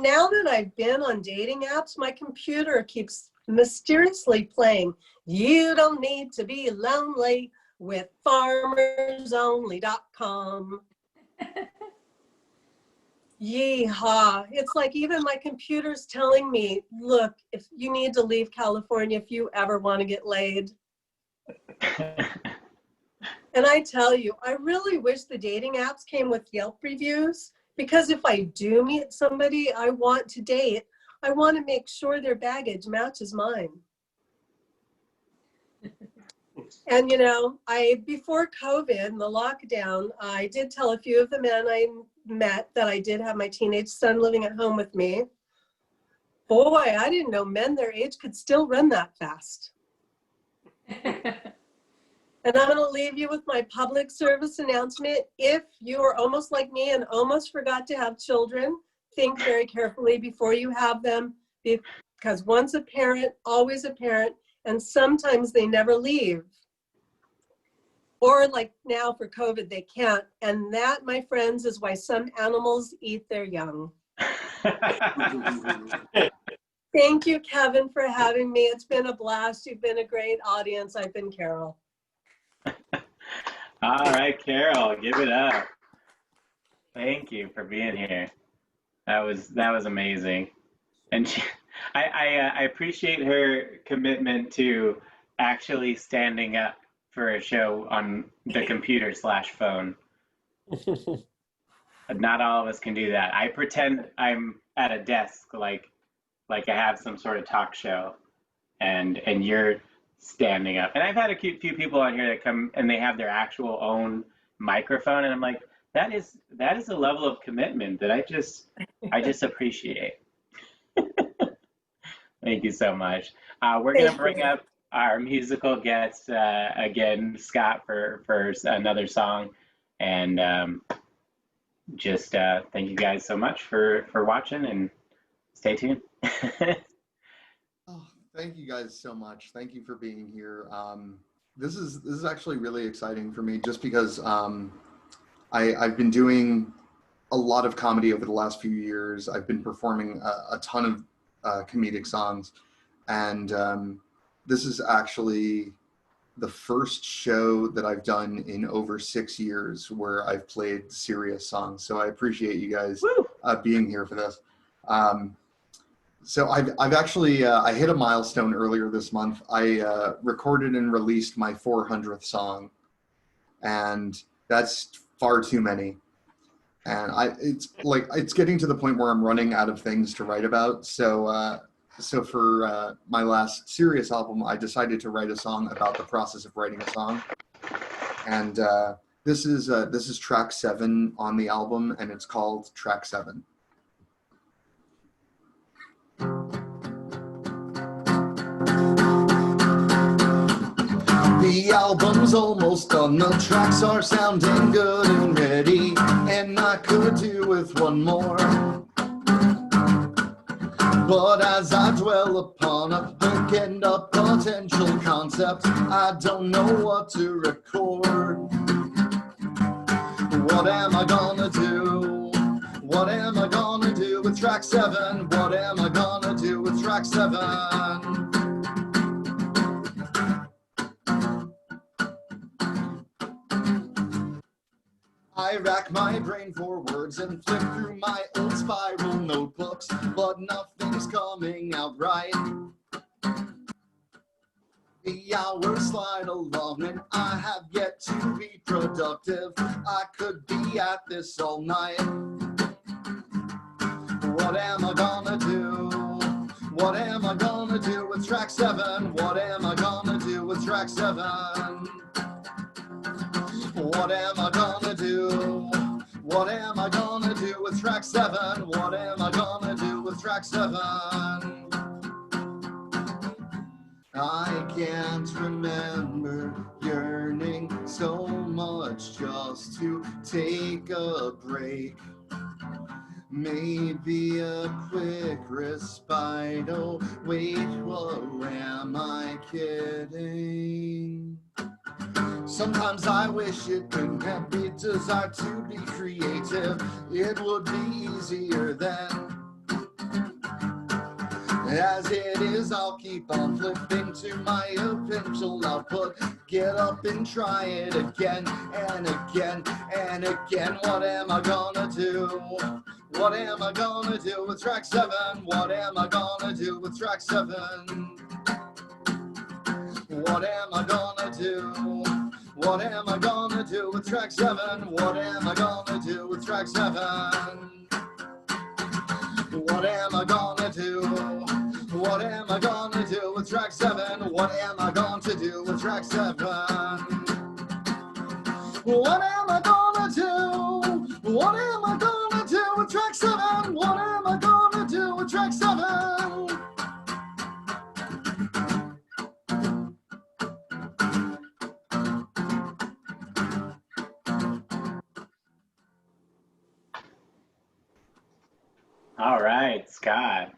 now that I've been on dating apps, my computer keeps mysteriously playing, "You don't need to be lonely with farmersonly.com." Yeehaw. It's like even my computer's telling me, look, if you need to leave California if you ever want to get laid. And I tell you, I really wish the dating apps came with Yelp reviews, because if I do meet somebody I want to date, I want to make sure their baggage matches mine. And you know, before COVID and the lockdown, I did tell a few of the men I met that I did have my teenage son living at home with me. Boy, I didn't know men their age could still run that fast. And I'm going to leave you with my public service announcement. If you are almost like me and almost forgot to have children, think very carefully before you have them, because once a parent, always a parent, and sometimes they never leave. Or like now for COVID, they can't. And that, my friends, is why some animals eat their young. Thank you, Kevin, for having me. It's been a blast. You've been a great audience. I've been Carol. All right, Carol, give it up. Thank you for being here. That was amazing. And I appreciate her commitment to actually standing up for a show on the computer / phone. Not all of us can do that. I pretend I'm at a desk like I have some sort of talk show, and you're standing up. And I've had a few people on here that come and they have their actual own microphone, and I'm like, that is a level of commitment that I just appreciate. Thank you so much. We're gonna bring up our musical guest again, Scott, for another song, and just thank you guys so much for watching, and stay tuned. Oh, thank you guys so much. Thank you for being here. This is actually really exciting for me, just because I've been doing a lot of comedy over the last few years. I've been performing a ton of comedic songs, and this is actually the first show that I've done in over 6 years where I've played serious songs. So I appreciate you guys being here for this. So I've actually, I hit a milestone earlier this month. I recorded and released my 400th song, and that's far too many. And it's getting to the point where I'm running out of things to write about. So for my last serious album, I decided to write a song about the process of writing a song. And this is track 7 on the album, and it's called Track 7. The album's almost done, the tracks are sounding good and ready, and I could do with one more. But as I dwell upon a hook and a potential concept, I don't know what to record. What am I gonna do? What am I gonna do with track 7? What am I gonna do with track track 7. I rack my brain for words and flip through my old spiral notebooks, but nothing's coming out right. The hours slide along and I have yet to be productive. I could be at this all night. What am I gonna do? What am I gonna do with track 7? What am I gonna do with track 7? What am I gonna do? What am I gonna do with track 7? What am I gonna do with track 7? I can't remember yearning so much just to take a break. Maybe a quick respite. Oh, wait, what am I kidding? Sometimes I wish it couldn't have been desired to be creative. It would be easier then. As it is, I'll keep on flipping to my eventual output. Get up and try it again and again and again. What am I gonna do? What am I gonna do with track 7? What am I gonna do with track 7? What am I gonna do? What am I gonna do with track 7? What am I gonna do with track 7? What am I gonna do? What am I gonna do with track 7? What am I going to do with track 7? What am I gonna do? What am I gonna do with track 7? What am I gonna do with track 7? All right, Scott.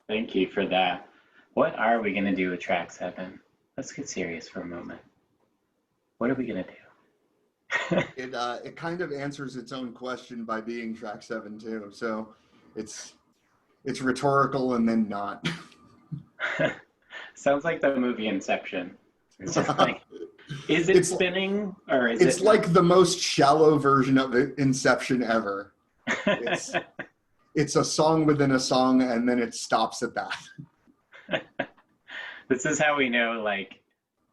Thank you for that. What are we going to do with track 7? Let's get serious for a moment. What are we going to do? It kind of answers its own question by being track 7 too. So it's rhetorical and then not. Sounds like the movie Inception. It's just like, is it spinning or is it's it? like the most shallow version of Inception ever. It's a song within a song, and then it stops at that. This is how we know, like,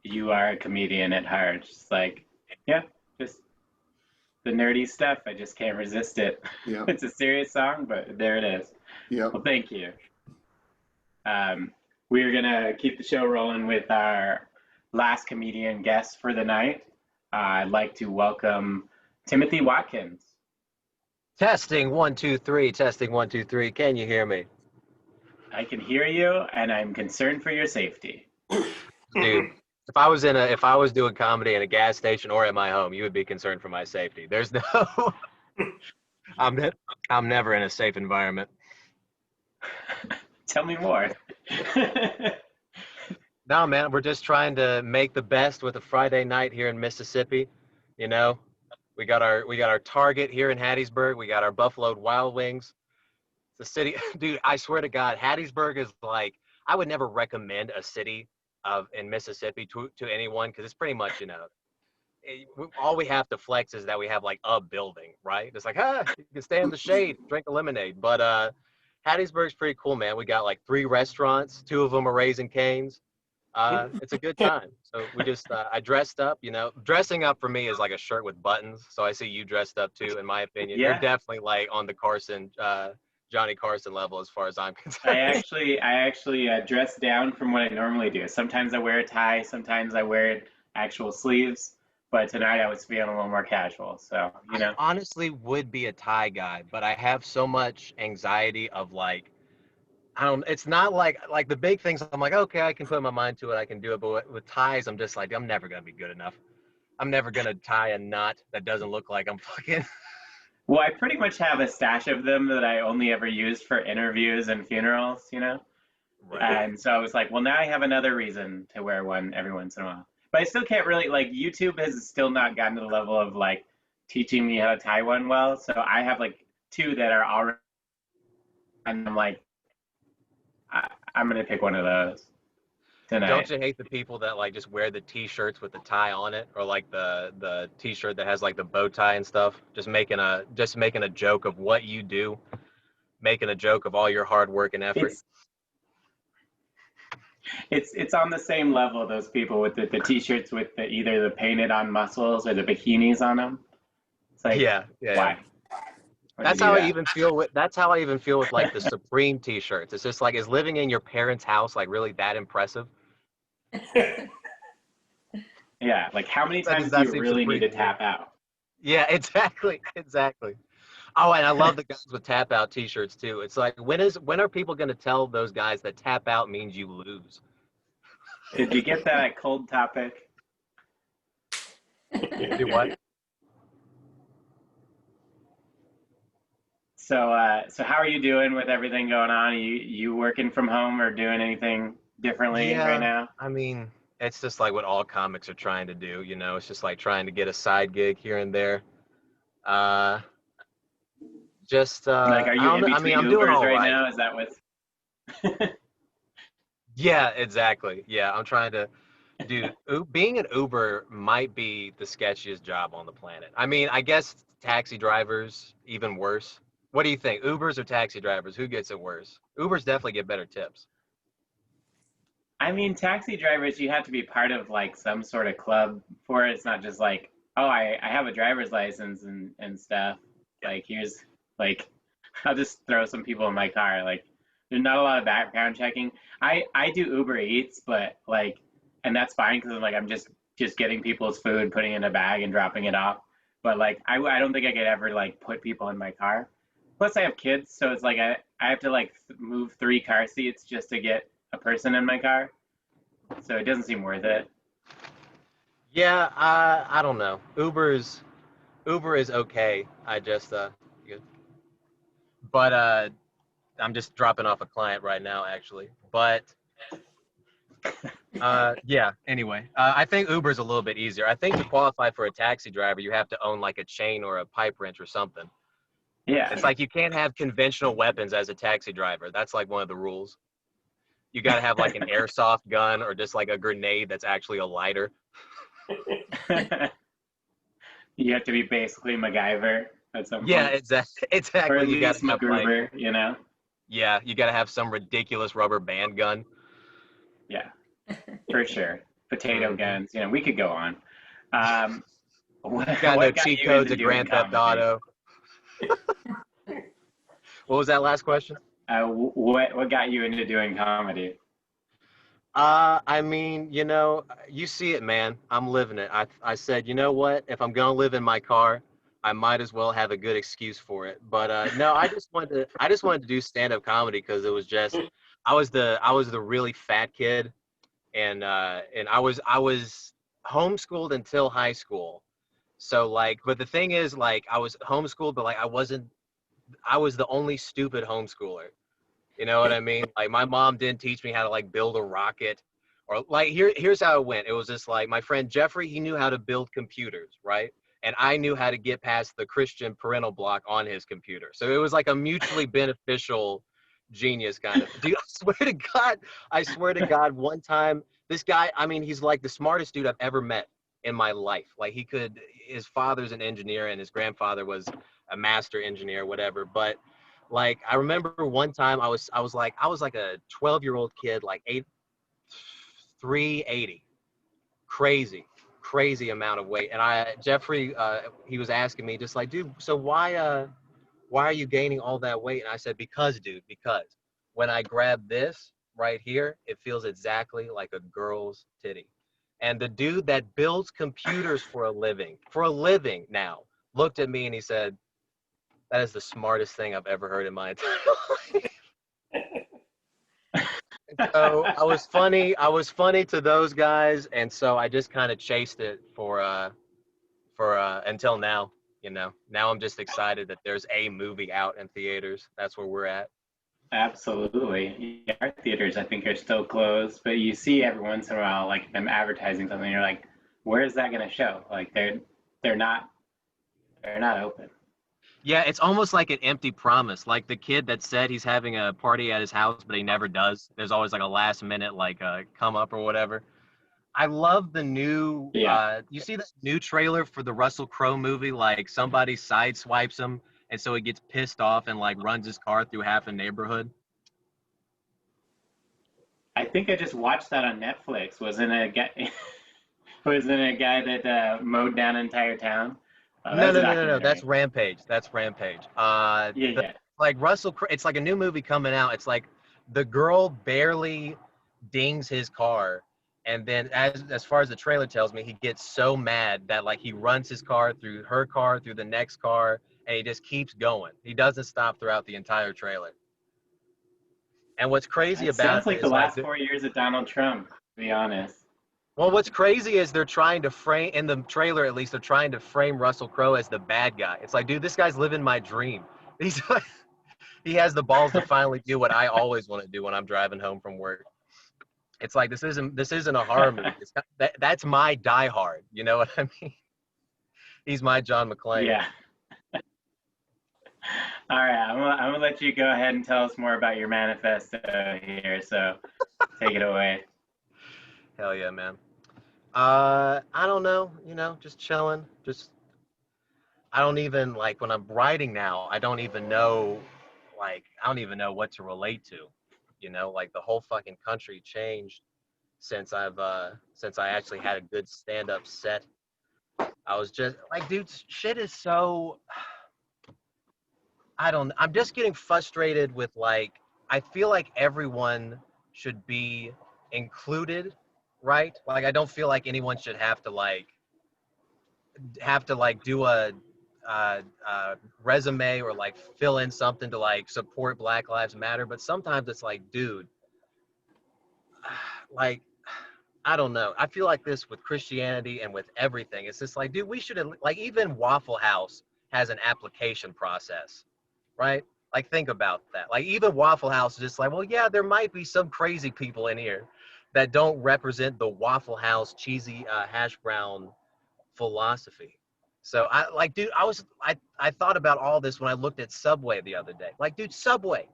you are a comedian at heart. Just like, yeah, just the nerdy stuff. I just can't resist it. Yeah. It's a serious song, but there it is. Yeah. Well, thank you. We're gonna keep the show rolling with our last comedian guest for the night. I'd like to welcome Timothy Watkins. Testing 1 2 3. Testing 1 2 3. Can you hear me, I can hear you, and I'm concerned for your safety. dude? If I was doing comedy in a gas station or at my home, you would be concerned for my safety. There's no, I'm never in a safe environment. Tell me more. No, man, we're just trying to make the best with a Friday night here in Mississippi. You know, we got our Target here in Hattiesburg. We got our Buffalo Wild Wings. The city, dude, I swear to God, Hattiesburg is like, I would never recommend a city in Mississippi to anyone, because it's pretty much, all we have to flex is that we have like a building, right? It's like, you can stay in the shade, drink a lemonade. But Hattiesburg's pretty cool, man. We got like 3 restaurants, 2 of them are Raising Cane's. It's a good time. So we just, I dressed up, dressing up for me is like a shirt with buttons. So I see you dressed up too, in my opinion. Yeah. You're definitely like on the Johnny Carson level as far as I'm concerned. I actually dress down from what I normally do. Sometimes I wear a tie, sometimes I wear actual sleeves, but tonight I was feeling a little more casual. So, I honestly would be a tie guy, but I have so much anxiety of like, it's not like the big things. I'm like, okay, I can put my mind to it. I can do it. But with ties, I'm just like, I'm never going to be good enough. I'm never going to tie a knot that doesn't look like I'm fucking. Well, I pretty much have a stash of them that I only ever used for interviews and funerals, Right. And so I was like, well, now I have another reason to wear one every once in a while. But I still can't really, like, YouTube has still not gotten to the level of, like, teaching me how to tie one well. So I have, like, 2 that are already, and I'm like, I'm gonna pick one of those tonight. Don't you hate the people that like just wear the t-shirts with the tie on it, or like the t-shirt that has like the bow tie and stuff? Just making a joke of what you do, making a joke of all your hard work and effort. It's on the same level. Those people with the t-shirts with either the painted on muscles or the bikinis on them. It's like, Yeah. why? That's how I even feel with like the Supreme t-shirts. It's just like, is living in your parents' house like really that impressive? Yeah, like how many times do you really need to tap out? Yeah, exactly. Oh, and I love the guys with tap out t-shirts too. It's like, when are people going to tell those guys that tap out means you lose? Did you get that at Cold Topic? Do what? So how are you doing with everything going on? You working from home or doing anything differently right now? I mean, it's just like what all comics are trying to do, you know. It's just like trying to get a side gig here and there. Like, are you in between I'm doing Ubers all right right. now? Is that what? Yeah, exactly. Yeah, I'm trying to, dude, being an Uber might be the sketchiest job on the planet. I mean, I guess taxi drivers, even worse. What do you think? Ubers or taxi drivers? Who gets it worse? Ubers definitely get better tips. I mean, taxi drivers, you have to be part of like some sort of club for it. It's not just like, oh, I have a driver's license and stuff. Like, here's like, I'll just throw some people in my car. Like, there's not a lot of background checking. I do Uber Eats, but like, and that's fine because like I'm just getting people's food, putting it in a bag and dropping it off. But like, I don't think I could ever like put people in my car. Plus, I have kids, so it's like I have to like move 3 car seats just to get a person in my car. So it doesn't seem worth it. Yeah, I don't know. Uber is okay. I just good. But I'm just dropping off a client right now, actually. But yeah. Anyway, I think Uber's a little bit easier. I think to qualify for a taxi driver, you have to own like a chain or a pipe wrench or something. Yeah. It's like you can't have conventional weapons as a taxi driver. That's like one of the rules. You got to have like an airsoft gun or just like a grenade that's actually a lighter. You have to be basically MacGyver at some point. Yeah, exactly. Or at You got least to have MacGruber, like, you know? yeah, you got to have some ridiculous rubber band gun. Yeah, for sure. Potato guns, you know, we could go on. What Got no got cheat you codes into of doing Grand Theft comedy? Auto. What was that last question? What got you into doing comedy? I mean, you know, you see it, man. I'm living it. I said, you know what? If I'm gonna live in my car, I might as well have a good excuse for it. But no, I just wanted to do stand-up comedy because it was just I was the really fat kid, and I was homeschooled until high school. So like, but the thing is, like, I was homeschooled, but like I was the only stupid homeschooler. You know what I mean? Like, my mom didn't teach me how to like build a rocket, or like, here's how it went. It was just like my friend Jeffrey, he knew how to build computers, right? And I knew how to get past the Christian parental block on his computer. So it was like a mutually beneficial genius kind of. Dude, I swear to God, one time this guy, I mean, he's like the smartest dude I've ever met in my life. Like, his father's an engineer and his grandfather was a master engineer, whatever. But like, I remember one time I was like a 12-year-old kid, like 380, crazy amount of weight. And Jeffrey, he was asking me just like, dude, so why are you gaining all that weight? And I said, because when I grab this right here, it feels exactly like a girl's titty. And the dude that builds computers for a living now, looked at me and he said, that is the smartest thing I've ever heard in my entire life. So I was funny to those guys, and so I just kind of chased it for until now. You know, now I'm just excited that there's a movie out in theaters. That's where we're at. Absolutely. Yeah, our theaters, I think, are still closed, but you see every once in a while, like them advertising something, you're like, where is that going to show? Like they're not open. Yeah, it's almost like an empty promise. Like the kid that said he's having a party at his house, but he never does. There's always like a last minute like come up or whatever. I love the new Yeah. you see the new trailer for the Russell Crowe movie, like somebody sideswipes him and so he gets pissed off and like runs his car through half a neighborhood. I think I just watched that on Netflix. Wasn't it a guy? Wasn't it a guy that mowed down an entire town? Oh, No, that's a no, no, no, no. That's documentary. Rampage. That's Rampage. Yeah, yeah. Like it's like a new movie coming out. It's like the girl barely dings his car, and then as far as the trailer tells me, he gets so mad that like he runs his car through her car, through the next car, and he just keeps going. He doesn't stop throughout the entire trailer. And what's crazy It about sounds it like the is like last 4 years of Donald Trump, to be honest. well, what's crazy is they're trying to frame, in the trailer at least, they're trying to frame Russell Crowe as the bad guy. It's like, dude, this guy's living my dream. He's like, he has the balls to finally do what I always want to do when I'm driving home from work. It's like this isn't a horror movie. It's not, that's my Die Hard. You know what I mean? He's my John McClane. Yeah. All right, I'm gonna let you go ahead and tell us more about your manifesto here. So take it away. Hell yeah, man. I don't know. You know, just chilling. Just I don't even like when I'm writing now. I don't even know, like I don't even know what to relate to. You know, like the whole fucking country changed since since I actually had a good stand-up set. I was just like, dude, shit is so. I'm just getting frustrated with like, I feel like everyone should be included, right? Like, I don't feel like anyone should have to do a resume or like fill in something to like support Black Lives Matter. But sometimes it's like, dude, like, I don't know. I feel like this with Christianity and with everything. It's just like, dude, we should like even Waffle House has an application process, right? Like think about that. Like even Waffle House is just like, well, yeah, there might be some crazy people in here that don't represent the Waffle House cheesy hash brown philosophy. So I like, dude, I thought about all this when I looked at Subway the other day. Like, dude, Subway.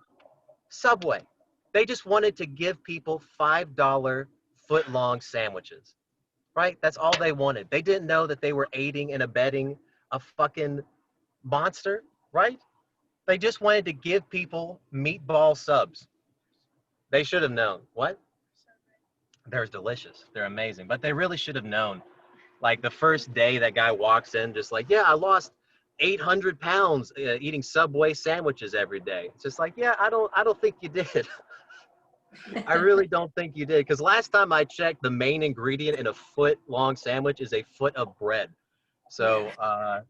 They just wanted to give people $5 foot-long sandwiches, right? That's all they wanted. They didn't know that they were aiding and abetting a fucking monster, right? They just wanted to give people meatball subs. They should have known. What? They're delicious. They're amazing. But they really should have known. Like the first day that guy walks in, just like, yeah, I lost 800 pounds eating Subway sandwiches every day. It's just like, yeah, I don't think you did. I really don't think you did. Because last time I checked, the main ingredient in a foot-long sandwich is a foot of bread. So I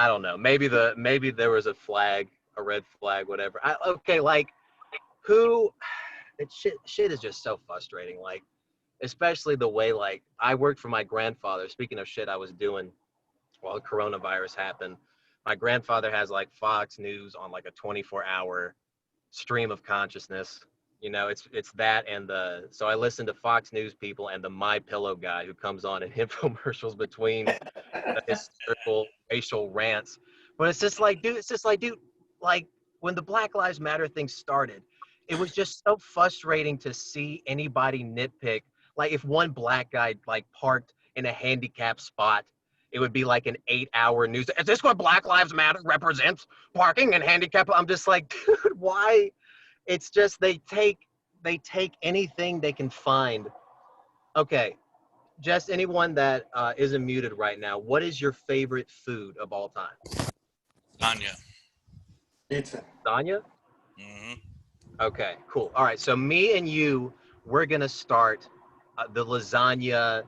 don't know. Maybe there was a flag, a red flag, whatever. Okay, like shit is just so frustrating. Like, especially the way like I worked for my grandfather. Speaking of shit I was doing while coronavirus happened, my grandfather has like Fox News on like a 24-hour stream of consciousness. You know, it's that and so I listen to Fox News people and the My Pillow guy who comes on in infomercials between the hysterical racial rants. But it's just like, dude, like when the Black Lives Matter thing started, it was just so frustrating to see anybody nitpick. Like if one black guy like parked in a handicapped spot, it would be like an 8-hour news. Is this what Black Lives Matter represents? Parking and handicap? I'm just like, dude, why? It's just they take anything they can find. Okay, just anyone that isn't muted right now, what is your favorite food of all time? Lasagna. Pizza. Lasagna? Mm-hmm. Okay, cool. All right, so me and you, we're gonna start the lasagna,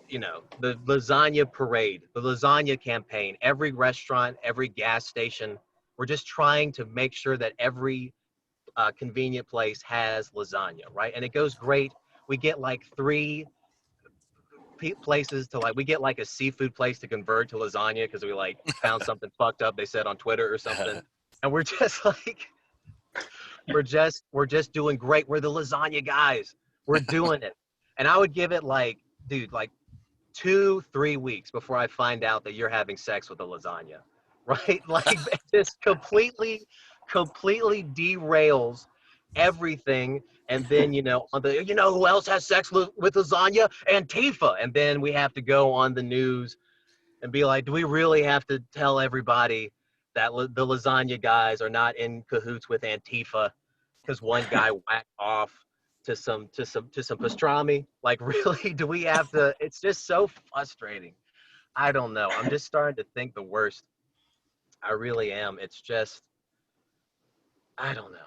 you know, the lasagna parade, the lasagna campaign. Every restaurant, every gas station, we're just trying to make sure that every convenient place has lasagna, right? And it goes great. We get like 3 places to like, we get like a seafood place to convert to lasagna because we like found something fucked up they said on Twitter or something. And we're just like, we're just doing great. We're the lasagna guys. We're doing it. And I would give it like, dude, like 2-3 weeks before I find out that you're having sex with a lasagna, right? Like it just completely derails everything. And then, on the, who else has sex with lasagna? Antifa. And then we have to go on the news and be like, do we really have to tell everybody that the lasagna guys are not in cahoots with Antifa because one guy whacked off to some pastrami? Like, really, do we have to? It's just so frustrating. I don't know. I'm just starting to think the worst. I really am. It's just, I don't know.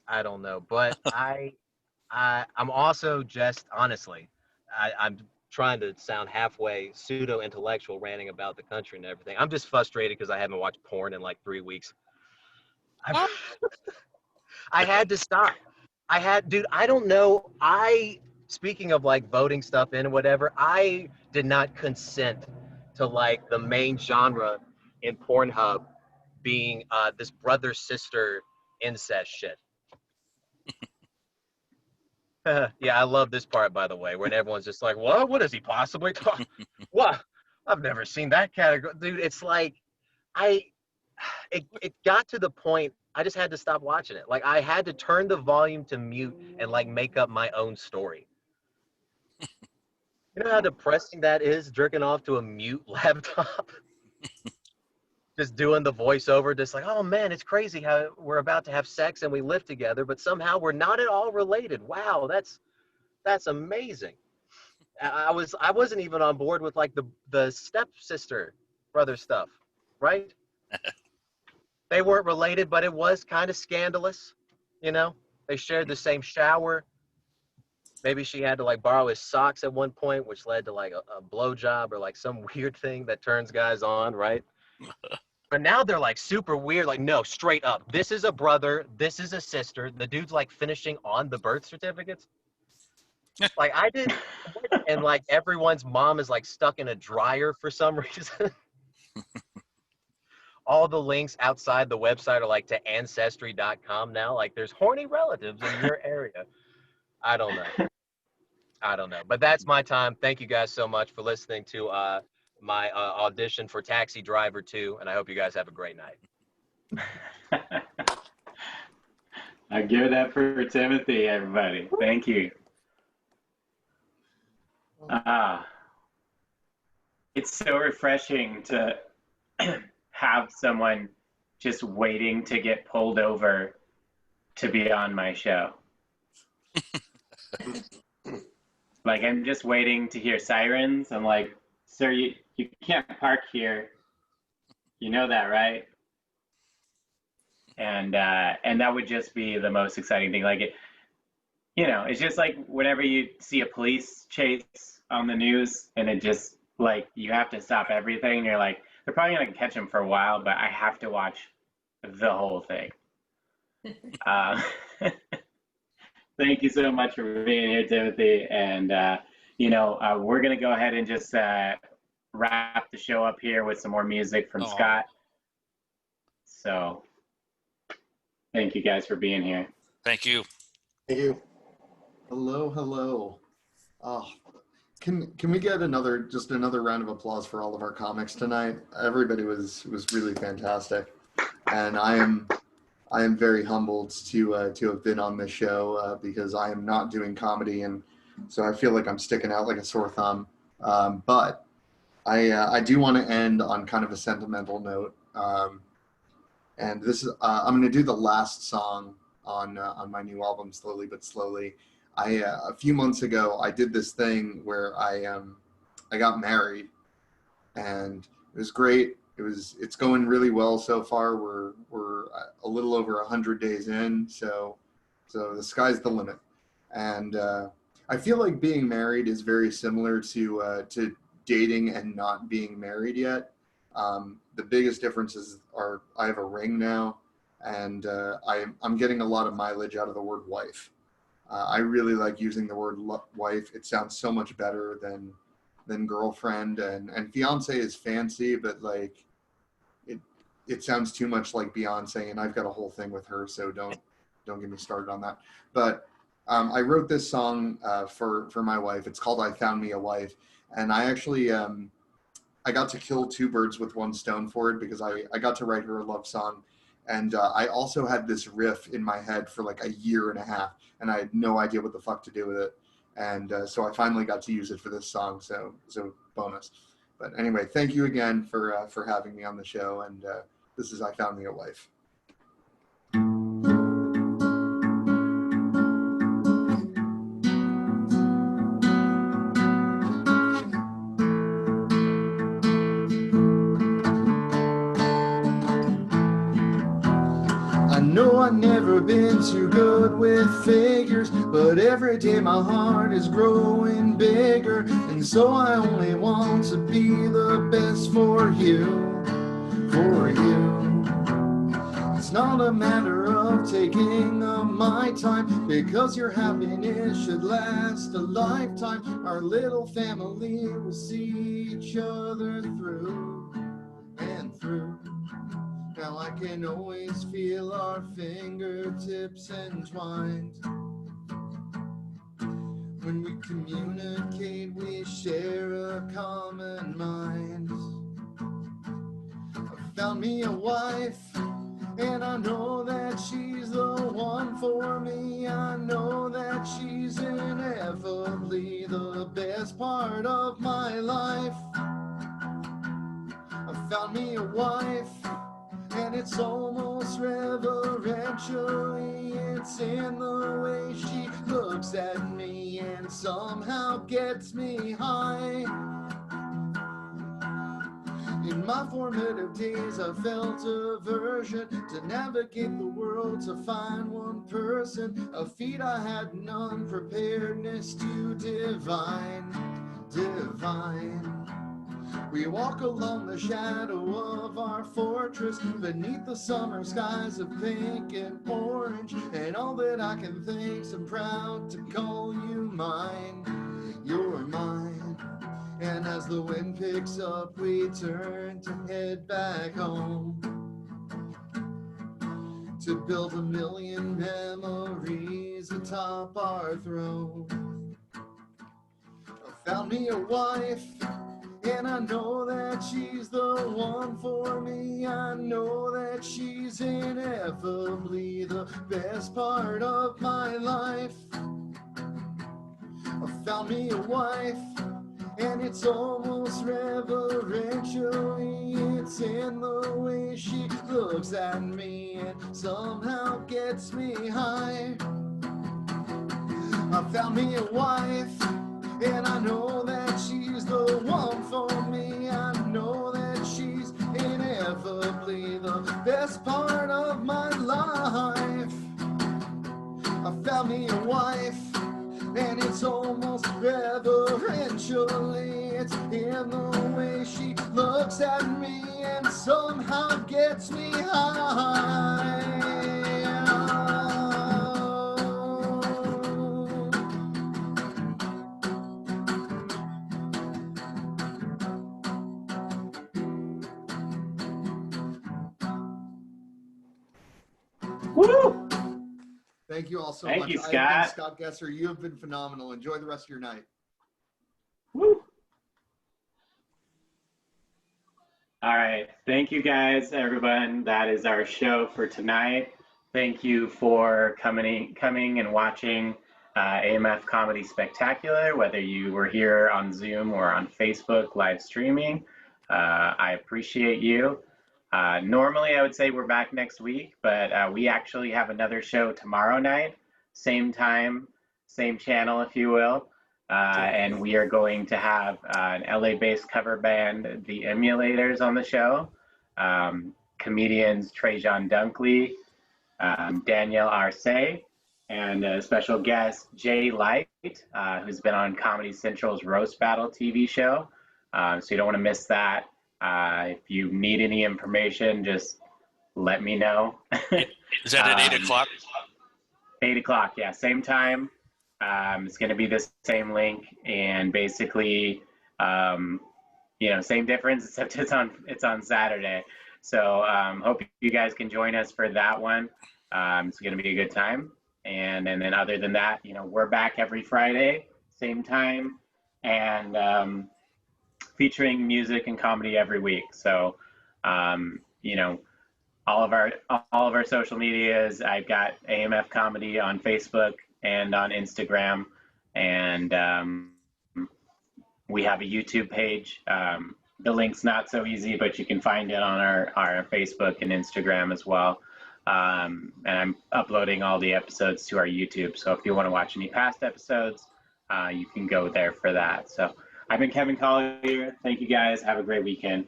I don't know. But I'm also just honestly, I'm trying to sound halfway pseudo intellectual, ranting about the country and everything. I'm just frustrated because I haven't watched porn in like 3 weeks. I had to stop. Dude, I don't know. Speaking of like voting stuff in and whatever, I did not consent to like the main genre in Pornhub being this brother sister incest shit. Yeah, I love this part, by the way, when everyone's just like, what? What is he possibly talking? What? I've never seen that category. Dude, it's like, it got to the point, I just had to stop watching it. Like, I had to turn the volume to mute and, like, make up my own story. You know how depressing that is, jerking off to a mute laptop? Just doing the voiceover, just like, oh, man, it's crazy how we're about to have sex and we live together, but somehow we're not at all related. Wow, that's amazing. I wasn't even on board with like the stepsister brother stuff, right? They weren't related, but it was kind of scandalous, you know? They shared the same shower. Maybe she had to like borrow his socks at one point, which led to like a blowjob or like some weird thing that turns guys on, right? But now they're like super weird, like, no, straight up. This is a brother, this is a sister. The dude's like finishing on the birth certificates. Like I did, and like everyone's mom is like stuck in a dryer for some reason. All the links outside the website are like to ancestry.com now. Like there's horny relatives in your area. I don't know. But that's my time. Thank you guys so much for listening to my audition for Taxi Driver 2, and I hope you guys have a great night. I give it up for Timothy, everybody. Thank you. It's so refreshing to have someone just waiting to get pulled over to be on my show. Like, I'm just waiting to hear sirens. I'm like, sir, you can't park here. You know that, right? And that would just be the most exciting thing. Like, it's just like whenever you see a police chase on the news and it just, like, you have to stop everything. And you're like, they're probably going to catch him for a while, but I have to watch the whole thing. Thank you so much for being here, Timothy. And, we're going to go ahead and just wrap the show up here with some more music from Scott. So thank you guys for being here. Thank you. Thank you. Hello. Oh, can we get another round of applause for all of our comics tonight? Everybody was really fantastic, and I am very humbled to have been on this show because I am not doing comedy, and so I feel like I'm sticking out like a sore thumb. But I do want to end on kind of a sentimental note, and this is I'm going to do the last song on my new album, Slowly But Slowly. A few months ago, I did this thing where I got married, and it was great. It's going really well so far. We're a little over 100 days in, so the sky's the limit. And I feel like being married is very similar to dating and not being married yet. The biggest differences are I have a ring now, and I'm getting a lot of mileage out of the word wife. I really like using the word wife. It sounds so much better than girlfriend, and fiance is fancy, but like it sounds too much like Beyonce, and I've got a whole thing with her, so don't get me started on that. But I wrote this song for my wife. It's called I Found Me a Wife, and I actually I got to kill two birds with one stone for it because I got to write her a love song. And I also had this riff in my head for like a year and a half, and I had no idea what the fuck to do with it. And so I finally got to use it for this song, so bonus. But anyway, thank you again for having me on the show, and this is I Found Me a Wife. I know I've never been too good with figures, but every day my heart is growing bigger, and so I only want to be the best for you, for you. It's not a matter of taking my time, because your happiness should last a lifetime. Our little family will see each other through and through. Now I can always feel our fingertips entwined. When we communicate, we share a common mind. I found me a wife, and I know that she's the one for me. I know that she's ineffably the best part of my life. I found me a wife, and it's almost reverentially. It's in the way she looks at me and somehow gets me high. In my formative days, I felt aversion to navigate the world to find one person, a feat I had none, preparedness to divine. We walk along the shadow of our fortress, beneath the summer skies of pink and orange, and all that I can think's I'm proud to call you mine. You're mine. And as the wind picks up, we turn to head back home, to build a million memories atop our throne. I found me a wife, and I know that she's the one for me. I know that she's ineffably the best part of my life. I found me a wife, and it's almost reverentially. It's in the way she looks at me and somehow gets me high. I found me a wife, and I know that she's the one for me. I know that she's ineffably the best part of my life. I found me a wife, and it's almost reverentially. It's in the way she looks at me and somehow gets me high. Woo! Thank you all so Thank much. you, I've been Scott. Scott Gesser. You have been phenomenal. Enjoy the rest of your night. Woo! All right. Thank you guys, everyone. That is our show for tonight. Thank you for coming and watching AMF Comedy Spectacular, whether you were here on Zoom or on Facebook live streaming. I appreciate you. Normally, I would say we're back next week, but we actually have another show tomorrow night, same time, same channel, if you will. And we are going to have an LA-based cover band, The Emulators, on the show. Comedians Trajan Dunkley, Danielle Arce, and a special guest, Jay Light, who's been on Comedy Central's Roast Battle TV show. So you don't want to miss that. If you need any information, just let me know. Is that at 8 o'clock? 8 o'clock, yeah, same time. It's going to be the same link, and basically, same difference, except it's on Saturday. So hope you guys can join us for that one. It's going to be a good time. And then other than that, we're back every Friday, same time. And featuring music and comedy every week. So, you know, all of our social medias. I've got AMF Comedy on Facebook and on Instagram, and we have a YouTube page. The link's not so easy, but you can find it on our Facebook and Instagram as well. And I'm uploading all the episodes to our YouTube. So if you want to watch any past episodes, you can go there for that. So I've been Kevin Collier. Thank you guys. Have a great weekend.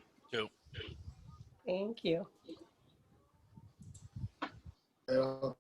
Thank you. Yeah.